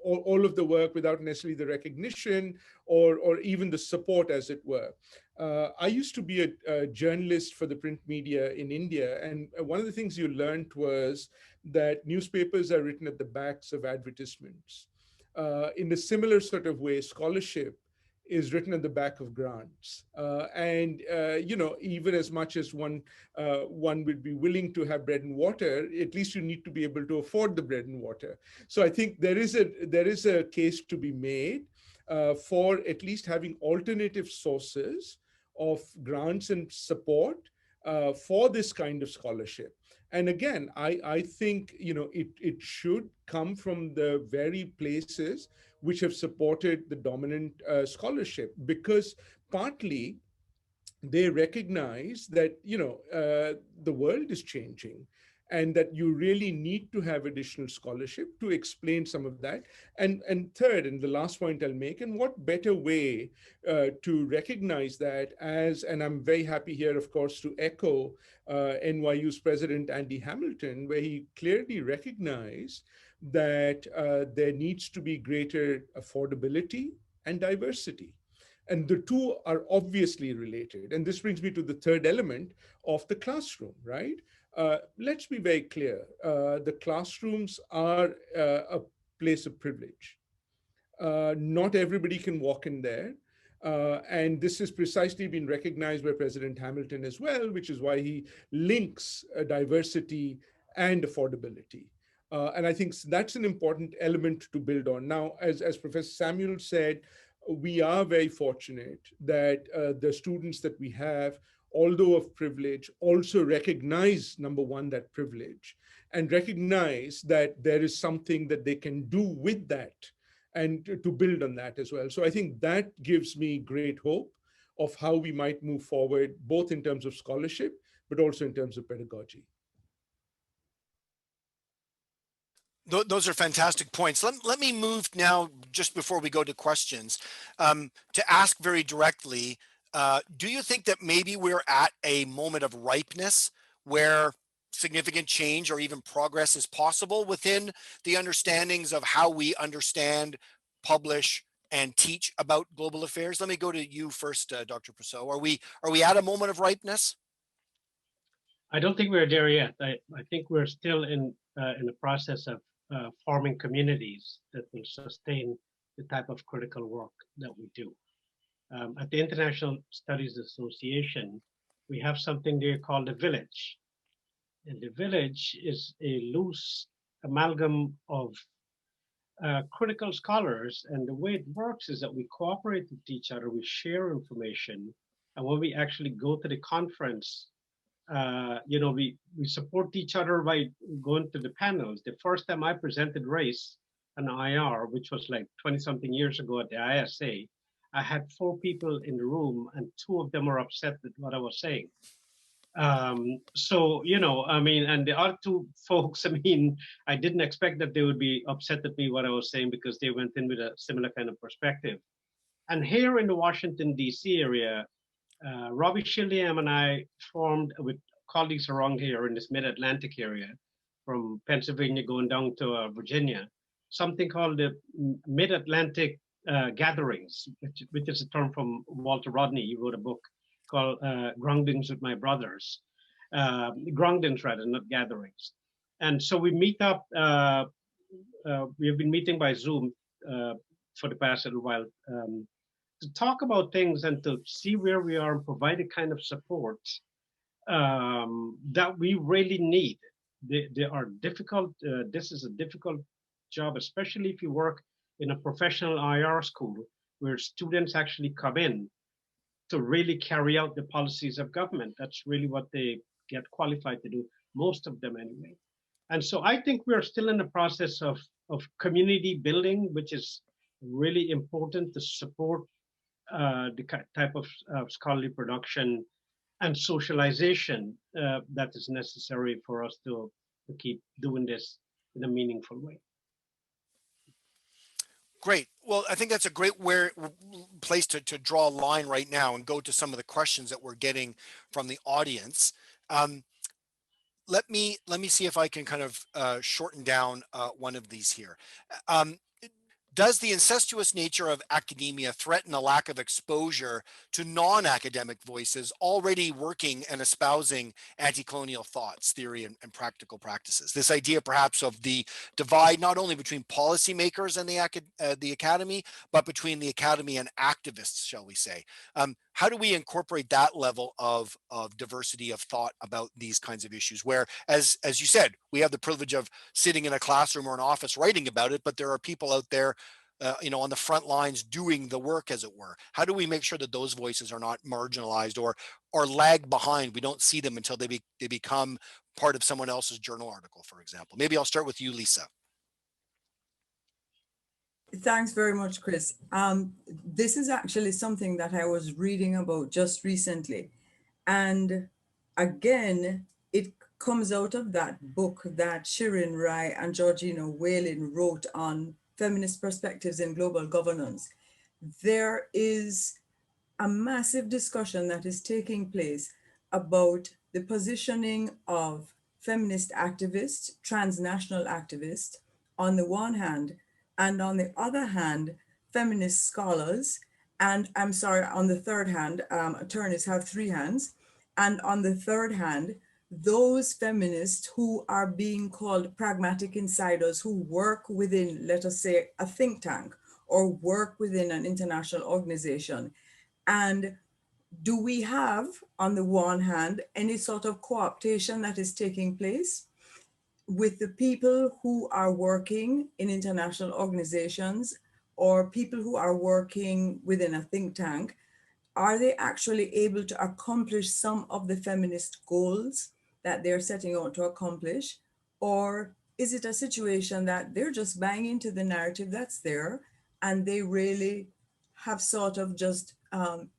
all of the work without necessarily the recognition or even the support, as it were. I used to be a journalist for the print media in India, and one of the things you learned was that newspapers are written at the backs of advertisements. In a similar sort of way, scholarship is written at the back of grants. Even as much as one would be willing to have bread and water, at least you need to be able to afford the bread and water. So I think there is a case to be made for at least having alternative sources of grants and support for this kind of scholarship. And again, I think it should come from the very places which have supported the dominant scholarship, because partly they recognize that the world is changing and that you really need to have additional scholarship to explain some of that. And third, and the last point I'll make, and what better way to recognize that and I'm very happy here, of course, to echo NYU's president, Andy Hamilton, where he clearly recognized that there needs to be greater affordability and diversity. And the two are obviously related. And this brings me to the third element of the classroom, right? Let's be very clear. The classrooms are a place of privilege. Not everybody can walk in there. And this has precisely been recognized by President Hamilton as well, which is why he links diversity and affordability. And I think that's an important element to build on. Now, as Professor Samuel said, we are very fortunate that the students that we have, although of privilege, also recognize, number one, that privilege, and recognize that there is something that they can do with that and to build on that as well. So I think that gives me great hope of how we might move forward, both in terms of scholarship, but also in terms of pedagogy. Those are fantastic points. Let me move now, just before we go to questions, to ask very directly, do you think that maybe we're at a moment of ripeness where significant change or even progress is possible within the understandings of how we understand, publish, and teach about global affairs? Let me go to you first, Dr. Persaud. Are we at a moment of ripeness? I don't think we're there yet. I think we're still in the process of forming communities that will sustain the type of critical work that we do. At the International Studies Association, we have something there called the village. And the village is a loose amalgam of critical scholars. And the way it works is that we cooperate with each other, we share information. And when we actually go to the conference, we support each other by going to the panels. The first time I presented race on IR, which was like 20 something years ago at the ISA, I had 4 people in the room and 2 of them were upset with what I was saying. And the other 2 folks, I didn't expect that they would be upset at me what I was saying, because they went in with a similar kind of perspective. And here in the Washington, D.C. area, Robbie Shilliam and I formed with colleagues around here in this mid-Atlantic area, from Pennsylvania going down to Virginia, something called the Mid-Atlantic Gatherings, which is a term from Walter Rodney. He wrote a book called Groundings with My Brothers. Groundings rather, not gatherings. And so we meet up, we have been meeting by Zoom for the past little while, to talk about things and to see where we are and provide the kind of support that we really need. They are difficult. This is a difficult job, especially if you work in a professional IR school where students actually come in to really carry out the policies of government. That's really what they get qualified to do, most of them anyway. And so I think we're still in the process of community building, which is really important to support the type of scholarly production and socialization that is necessary for us to keep doing this in a meaningful way. Great. Well, I think that's a great place to draw a line right now and go to some of the questions that we're getting from the audience. Let me see if I can kind of shorten down one of these here. does the incestuous nature of academia threaten a lack of exposure to non-academic voices already working and espousing anti-colonial thoughts, theory, and practical practices? This idea perhaps of the divide not only between policymakers and the academy, but between the academy and activists, shall we say. How do we incorporate that level of diversity of thought about these kinds of issues where, as you said, we have the privilege of sitting in a classroom or an office writing about it, but there are people out there on the front lines doing the work, as it were? How do we make sure that those voices are not marginalized or lag behind? We don't see them until they become part of someone else's journal article, for example. Maybe I'll start with you, Lisa. Thanks very much, Chris. This is actually something that I was reading about just recently. And again, it comes out of that book that Shirin Rai and Georgina Whalen wrote on feminist perspectives in global governance. There is a massive discussion that is taking place about the positioning of feminist activists, transnational activists, on the one hand, and on the other hand, feminist scholars, and I'm sorry, on the third hand, attorneys have three hands, and on the third hand, those feminists who are being called pragmatic insiders who work within, let us say, a think tank or work within an international organization. And do we have, on the one hand, any sort of co-optation that is taking place with the people who are working in international organizations or people who are working within a think tank? Are they actually able to accomplish some of the feminist goals that they're setting out to accomplish? Or is it a situation that they're just buying into the narrative that's there and they really have sort of just,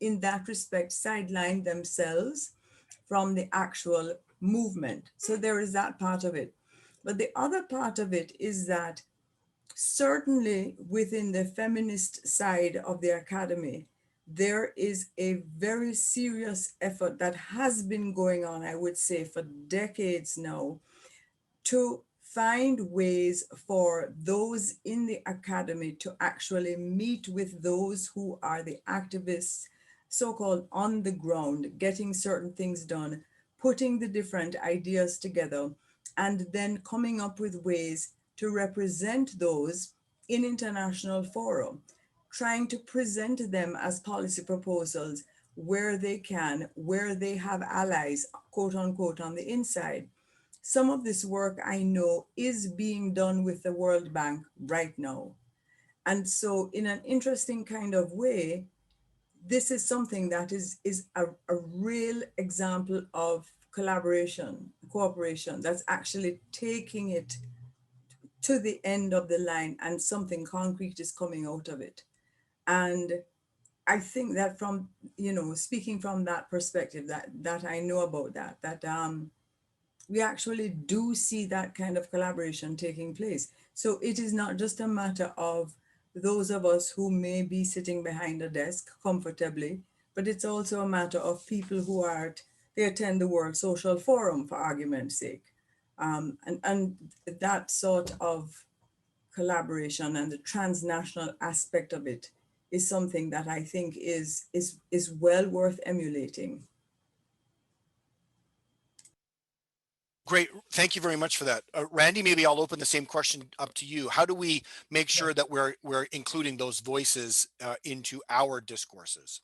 in that respect, sidelined themselves from the actual movement? So there is that part of it. But the other part of it is that certainly within the feminist side of the academy, there is a very serious effort that has been going on, I would say, for decades now, to find ways for those in the academy to actually meet with those who are the activists, so-called on the ground, getting certain things done, putting the different ideas together, and then coming up with ways to represent those in international forum, trying to present them as policy proposals where they can, where they have allies, quote unquote, on the inside. Some of this work I know is being done with the World Bank right now. And so in an interesting kind of way, this is something that is a real example of collaboration, cooperation, that's actually taking it to the end of the line and something concrete is coming out of it. And I think that from, speaking from that perspective, that I know about that we actually do see that kind of collaboration taking place. So it is not just a matter of those of us who may be sitting behind a desk comfortably, but it's also a matter of people who they attend the World Social Forum, for argument's sake. And that sort of collaboration and the transnational aspect of it is something that I think is well worth emulating. Great. Thank you very much for that. Randy, maybe I'll open the same question up to you. How do we make sure that we're including those voices into our discourses?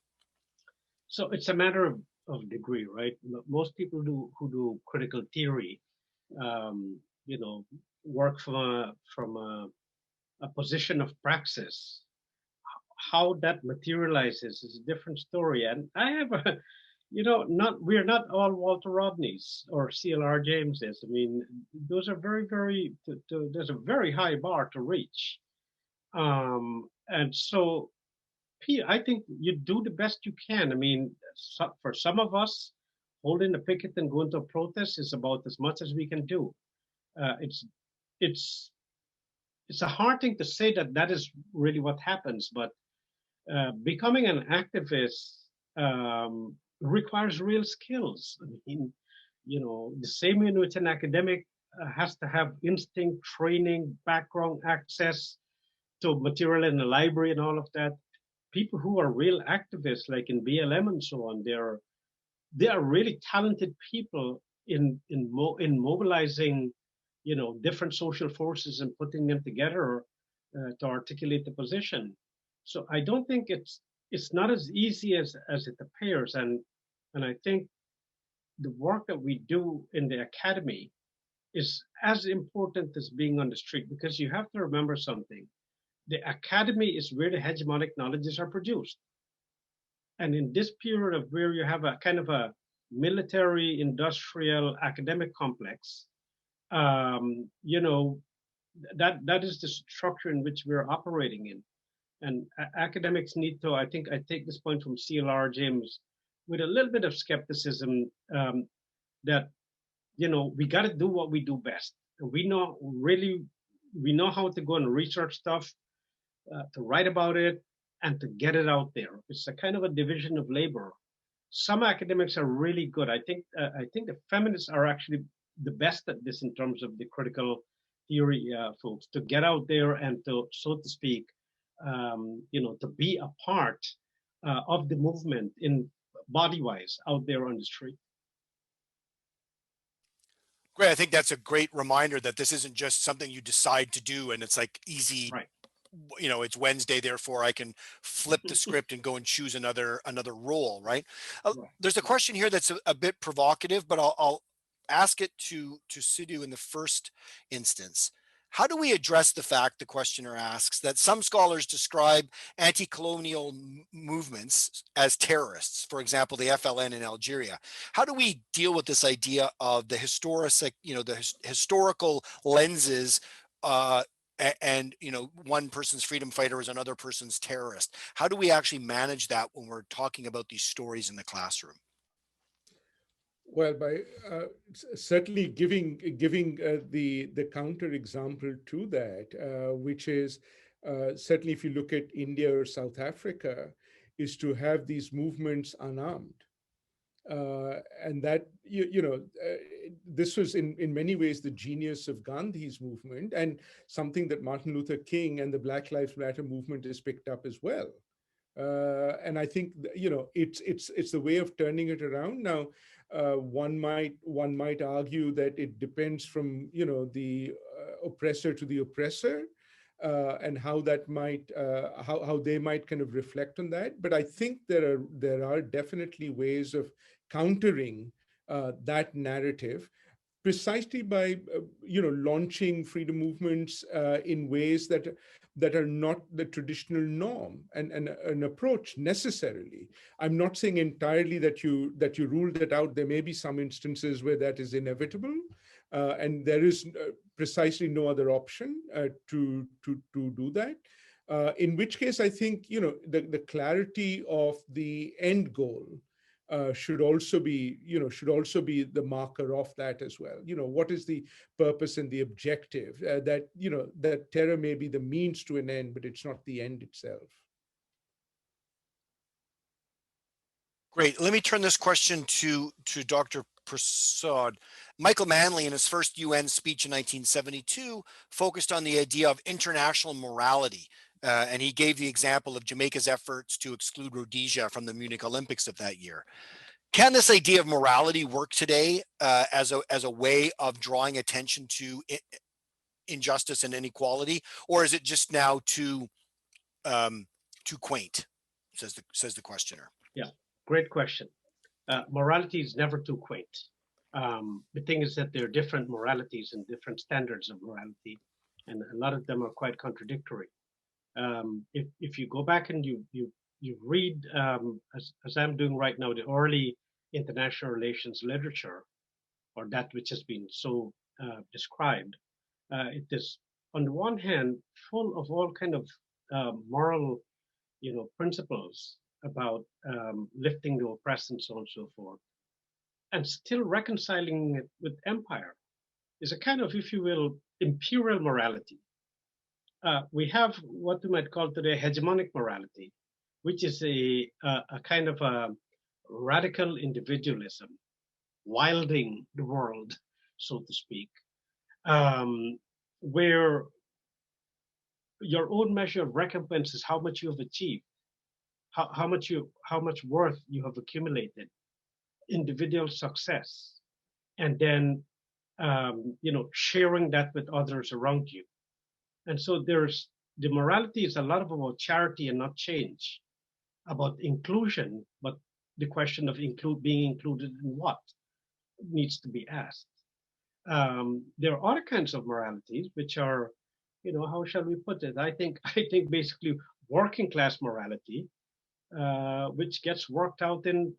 So it's a matter of degree, right? Most people who do critical theory, work from a position of praxis. How that materializes is a different story. And I have a, we're not all Walter Rodneys or C.L.R. Jameses. I mean, those are there's a very high bar to reach. And so I think you do the best you can. I mean, for some of us, holding a picket and going to a protest is about as much as we can do. It's a hard thing to say that is really what happens, but becoming an activist requires real skills. I mean, the same way with an academic has to have instinct, training, background, access So material in the library and all of that, people who are real activists, like in BLM and so on, they are really talented people in mobilizing, different social forces and putting them together to articulate the position. So I don't think it's not as easy as it appears, and I think the work that we do in the academy is as important as being on the street, because you have to remember something. The academy is where the hegemonic knowledges are produced. And in this period of where you have a kind of a military, industrial, academic complex, that is the structure in which we're operating in. And academics need to, I think I take this point from CLR James with a little bit of skepticism, that, we got to do what we do best. And we know how to go and research stuff, to write about it, and to get it out there. It's a kind of a division of labor. Some academics are really good. I think the feminists are actually the best at this in terms of the critical theory folks, to get out there and to, so to speak, to be a part of the movement in body-wise out there on the street. Great. I think that's a great reminder that this isn't just something you decide to do and it's like easy, right. It's Wednesday, therefore I can flip the script and go and choose another role, right? There's a question here that's a bit provocative, but I'll ask it to Sidhu in the first instance. How do we address the fact, the questioner asks, that some scholars describe anti-colonial movements as terrorists, for example, the FLN in Algeria? How do we deal with this idea of the historical lenses, and one person's freedom fighter is another person's terrorist? How do we actually manage that when we're talking about these stories in the classroom? Well, by certainly giving the counter example to that, which is certainly if you look at India or South Africa, is to have these movements unarmed. And that, this was in many ways the genius of Gandhi's movement, and something that Martin Luther King and the Black Lives Matter movement has picked up as well. And I think, it's the way of turning it around. Now, one might argue that it depends from, the oppressor to the oppressor, and how that might how they might kind of reflect on that. But I think there are definitely ways of countering that narrative, precisely by launching freedom movements in ways that are not the traditional norm and an approach necessarily. I'm not saying entirely that you rule that out. There may be some instances where that is inevitable, and there is precisely no other option to do that. In which case, I think the clarity of the end goal should also be the marker of that as well. What is the purpose and the objective? That terror may be the means to an end, but it's not the end itself. Great. Let me turn this question to Dr. Persaud. Michael Manley, in his first UN speech in 1972, focused on the idea of international morality. And he gave the example of Jamaica's efforts to exclude Rhodesia from the Munich Olympics of that year. Can this idea of morality work today as a way of drawing attention to injustice and inequality, or is it just now too quaint? Says the questioner. Yeah, great question. Morality is never too quaint. The thing is that there are different moralities and different standards of morality, and a lot of them are quite contradictory. If you go back and you read, as I'm doing right now, the early international relations literature, or that which has been so described, it is on the one hand full of all kind of moral, principles about lifting the oppressed and so on and so forth, and still reconciling it with empire. Is a kind of, if you will, imperial morality. We have what we might call today hegemonic morality, which is a kind of a radical individualism, wilding the world, so to speak, where your own measure of recompense is how much you have achieved, how much worth you have accumulated, individual success, and then sharing that with others around you. And so the morality is a lot about charity and not change, about inclusion, but the question of being included in what needs to be asked. There are other kinds of moralities which are, how shall we put it? I think basically working class morality, which gets worked out in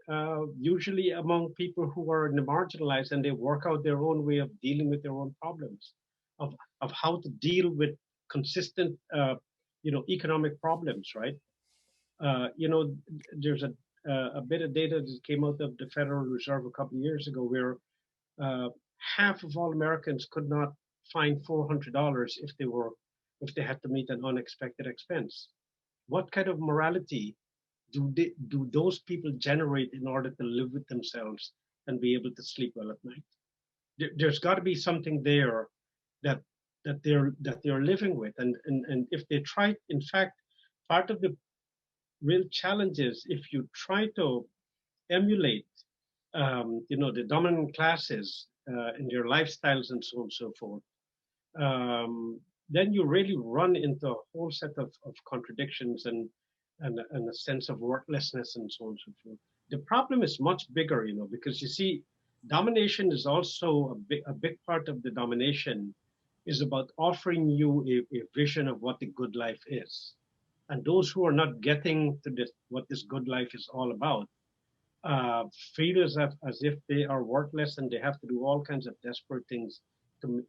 usually among people who are marginalized, and they work out their own way of dealing with their own problems, of how to deal with consistent, economic problems, right? There's a bit of data that came out of the Federal Reserve a couple of years ago where half of all Americans could not find $400 if they had to meet an unexpected expense. What kind of morality do those people generate in order to live with themselves and be able to sleep well at night? There's got to be something there that they're living with, and if they try, in fact, part of the real challenge is if you try to emulate, the dominant classes in their lifestyles and so on and so forth, then you really run into a whole set of contradictions and a sense of worthlessness and so on and so forth. The problem is much bigger, because you see, domination is also a big part of the domination is about offering you a vision of what the good life is. And those who are not getting to what this good life is all about, feel as if they are worthless and they have to do all kinds of desperate things to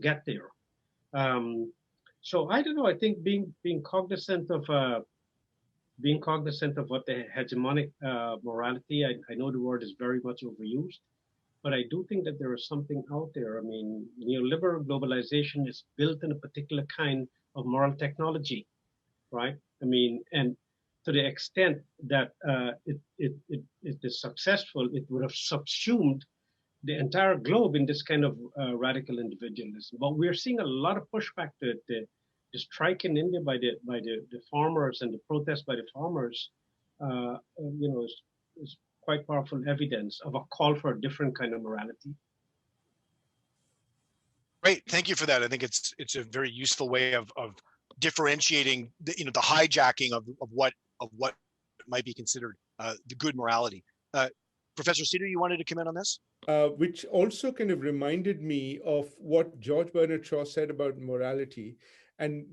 get there. So I don't know. I think being cognizant of what the hegemonic morality. I know the word is very much overused, but I do think that there is something out there. I mean, neoliberal globalization is built in a particular kind of moral technology, right? I mean, and to the extent that it is successful, it would have subsumed the entire globe in this kind of radical individualism. But we're seeing a lot of pushback to it. The strike in India by the farmers and the protest by the farmers, is quite powerful evidence of a call for a different kind of morality. Great, thank you for that. I think it's a very useful way of differentiating the hijacking of what might be considered the good morality. Professor Cedar, you wanted to comment on this? Which also kind of reminded me of what George Bernard Shaw said about morality, and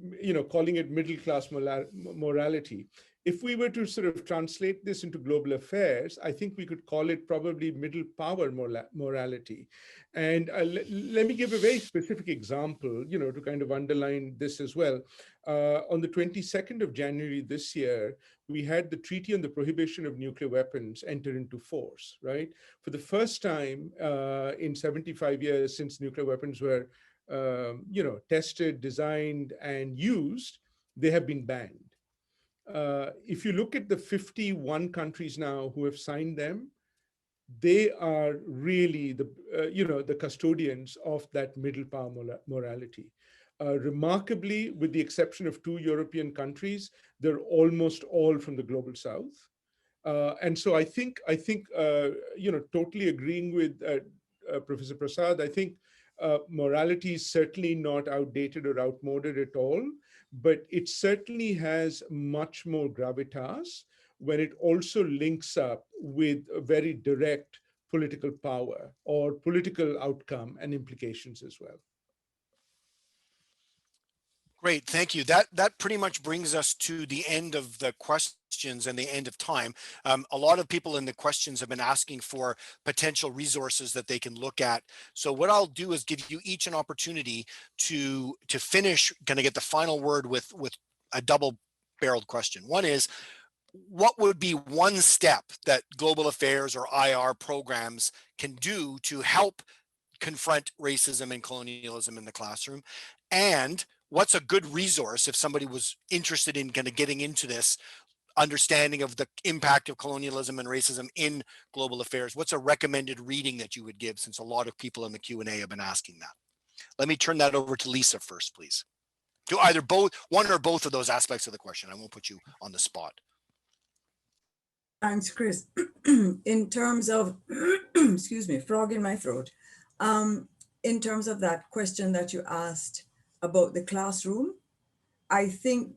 calling it middle class morality. If we were to sort of translate this into global affairs, I think we could call it probably middle power morality. And let me give a very specific example, to kind of underline this as well. On the 22nd of January this year, we had the Treaty on the Prohibition of Nuclear Weapons enter into force, right? For the first time in 75 years since nuclear weapons were, tested, designed, and used, they have been banned. If you look at the 51 countries now who have signed them, they are really the custodians of that middle power morality. Remarkably, with the exception of 2 European countries, they're almost all from the global south. And so I think totally agreeing with Professor Prasad, I think morality is certainly not outdated or outmoded at all, but it certainly has much more gravitas when it also links up with a very direct political power or political outcome and implications as well. Great, thank you. That pretty much brings us to the end of the questions and the end of time. A lot of people in the questions have been asking for potential resources that they can look at. So what I'll do is give you each an opportunity to finish, kind of get the final word with a double-barreled question. One is, what would be one step that global affairs or IR programs can do to help confront racism and colonialism in the classroom? And what's a good resource if somebody was interested in kind of getting into this understanding of the impact of colonialism and racism in global affairs? What's a recommended reading that you would give, since a lot of people in the Q&A have been asking that? Let me turn that over to Lisa first, please. To either both, one or both of those aspects of the question. I won't put you on the spot. Thanks, Chris. In terms of, excuse me, frog in my throat. In terms of that question that you asked about the classroom, I think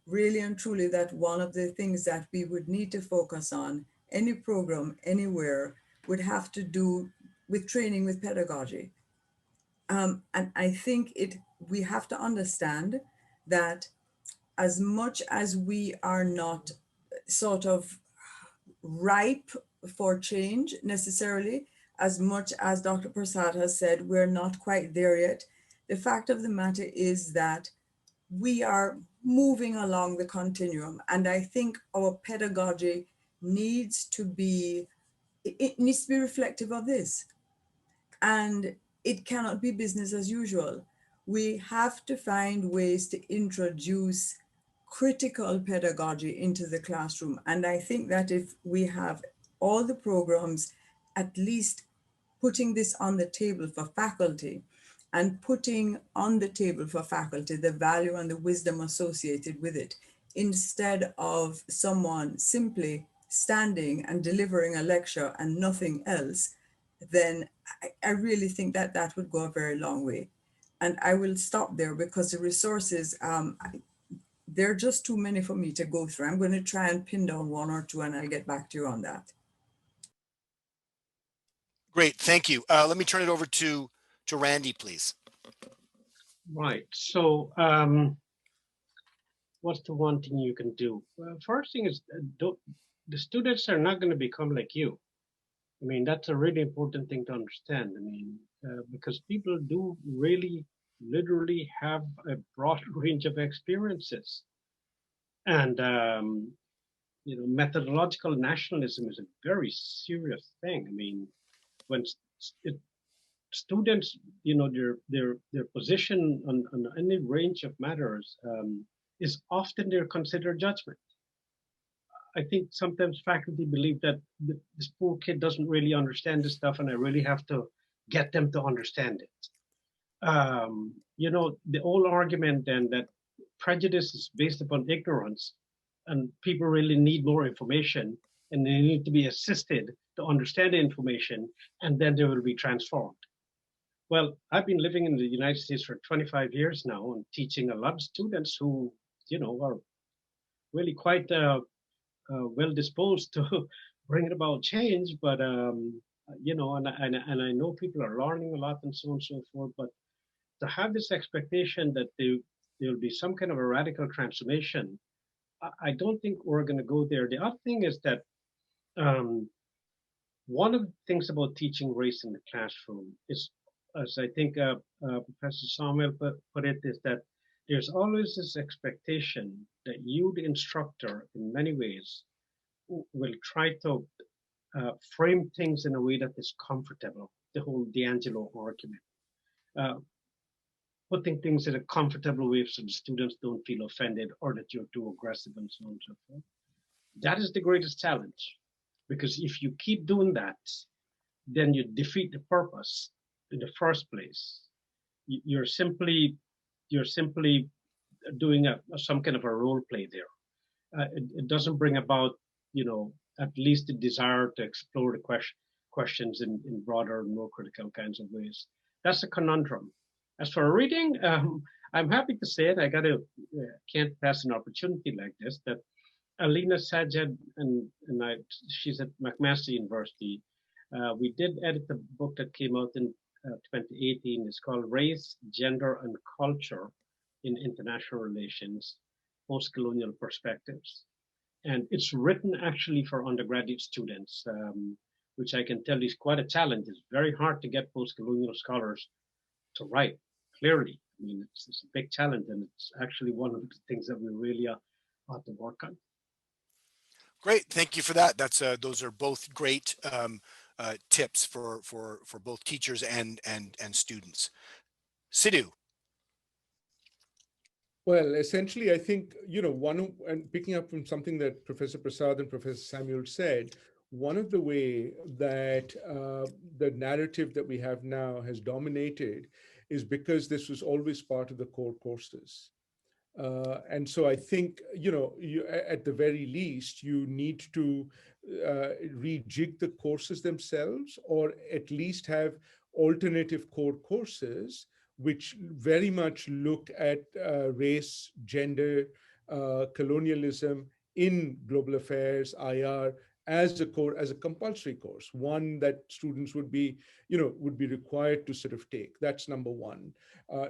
really and truly that one of the things that we would need to focus on, any program, anywhere, would have to do with training with pedagogy. And I think we have to understand that as much as we are not sort of ripe for change necessarily, as much as Dr. Persaud has said, we're not quite there yet. The fact of the matter is that we are moving along the continuum. And I think our pedagogy needs to be, it needs to be reflective of this. And it cannot be business as usual. We have to find ways to introduce critical pedagogy into the classroom. And I think that if we have all the programs at least putting this on the table for faculty, and putting on the table for faculty the value and the wisdom associated with it, instead of someone simply standing and delivering a lecture and nothing else, then I really think that that would go a very long way. And I will stop there because the resources, there are just too many for me to go through. I'm going to try and pin down one or two and I'll get back to you on that. Great, thank you. Let me turn it over to Randy, please. Right. So what's the one thing you can do? Well, first thing is the students are not going to become like you. I mean, that's a really important thing to understand. I mean, because people do really literally have a broad range of experiences. And, you know, methodological nationalism is a very serious thing. I mean, when students, you know, their position on any range of matters is often their considered judgment. I think sometimes faculty believe that this poor kid doesn't really understand this stuff and I really have to get them to understand it. You know, the old argument then that prejudice is based upon ignorance and people really need more information and they need to be assisted to understand the information and then they will be transformed. Well, I've been living in the United States for 25 years now and teaching a lot of students who, you know, are really quite well disposed to bring about change, but you know, and I know people are learning a lot and so on and so forth. But to have this expectation that there will be some kind of a radical transformation, I don't think we're going to go there. The other thing is that one of the things about teaching race in the classroom is, as I think Professor Samuel put it, is that there's always this expectation that you, the instructor, in many ways, will try to frame things in a way that is comfortable, the whole D'Angelo argument. Putting things in a comfortable way so the students don't feel offended or that you're too aggressive and so on and so forth. That is the greatest challenge, because if you keep doing that, then you defeat the purpose in the first place. You're simply doing some kind of a role play there. It doesn't bring about, you know, at least the desire to explore the questions in broader, more critical kinds of ways. That's a conundrum. As for reading, I'm happy to say it. I can't pass an opportunity like this. That Alina Sajed and I, she's at McMaster University. We did edit the book that came out in 2018. It's called Race, Gender, and Culture in International Relations, Post-Colonial Perspectives. And it's written actually for undergraduate students, which I can tell is quite a challenge. It's very hard to get post-colonial scholars to write clearly. I mean, it's a big challenge, and it's actually one of the things that we really ought to work on. Great, thank you for that. That's those are both great tips for both teachers and students. Sidhu. Well, essentially, I think, you know, and picking up from something that Professor Prasad and Professor Samuel said, one of the way that the narrative that we have now has dominated is because this was always part of the core courses. And so I think, at the very least, you need to rejig the courses themselves, or at least have alternative core courses which very much look at race, gender, colonialism in global affairs, IR, as a compulsory course, one that students would be required to sort of take. That's number one.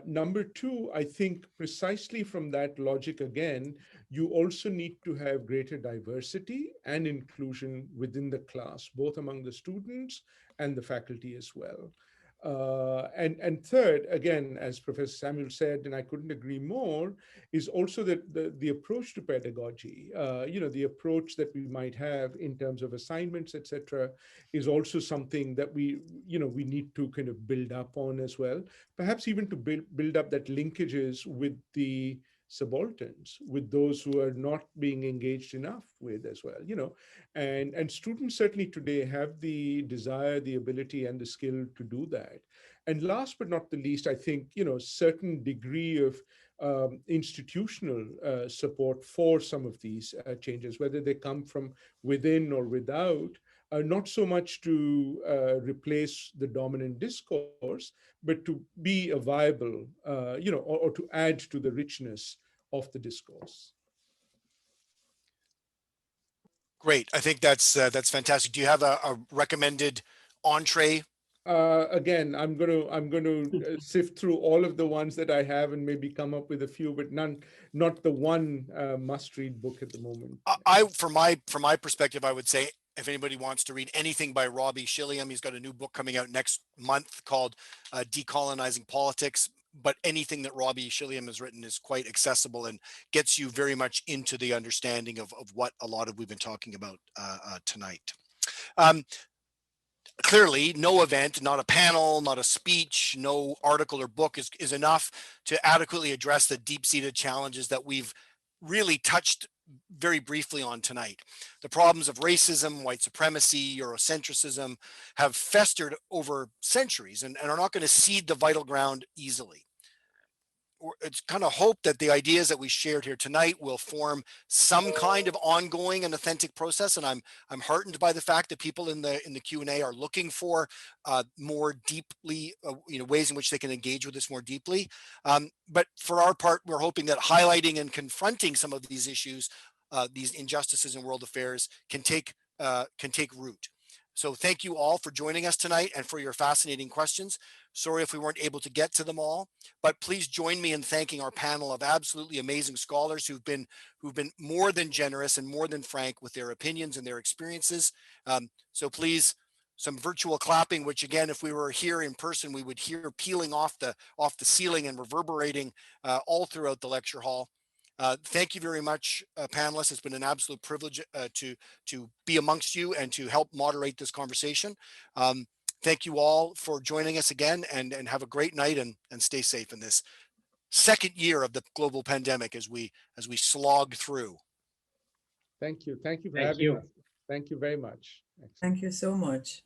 Number two, I think precisely from that logic again, you also need to have greater diversity and inclusion within the class, both among the students and the faculty as well. And third, again, as Professor Samuel said, and I couldn't agree more, is also that the approach to pedagogy, the approach that we might have in terms of assignments, etc., is also something that we need to kind of build up on as well. Perhaps even to build up that linkages with the subalterns, with those who are not being engaged enough with as well, and students certainly today have the desire, the ability, and the skill to do that. And last but not the least, I think, certain degree of institutional support for some of these changes, whether they come from within or without, not so much to replace the dominant discourse, but to be a viable, or to add to the richness of the discourse. Great. I think that's fantastic. Do you have a recommended entree? Again, I'm going to sift through all of the ones that I have and maybe come up with a few, but not the one must-read book at the moment. From my perspective, I would say if anybody wants to read anything by Robbie Shilliam, he's got a new book coming out next month called Decolonizing Politics. But anything that Robbie Shilliam has written is quite accessible and gets you very much into the understanding of what a lot of we've been talking about tonight. Clearly, no event, not a panel, not a speech, no article or book is enough to adequately address the deep-seated challenges that we've really touched very briefly on tonight. The problems of racism, white supremacy, Eurocentrism have festered over centuries and are not going to cede the vital ground easily. It's kind of hope that the ideas that we shared here tonight will form some kind of ongoing and authentic process. And I'm heartened by the fact that people in the Q&A are looking for more deeply, ways in which they can engage with this more deeply. But for our part, we're hoping that highlighting and confronting some of these issues, these injustices in world affairs, can take root. So thank you all for joining us tonight and for your fascinating questions. Sorry if we weren't able to get to them all, but please join me in thanking our panel of absolutely amazing scholars who've been more than generous and more than frank with their opinions and their experiences. So please, some virtual clapping, which again, if we were here in person, we would hear peeling off the ceiling and reverberating all throughout the lecture hall. Thank you very much, panelists. It's been an absolute privilege to be amongst you and to help moderate this conversation. Thank you all for joining us again, and have a great night and stay safe in this second year of the global pandemic as we slog through. Thank you. Thank you for having us. Thank you very much. Thank you so much.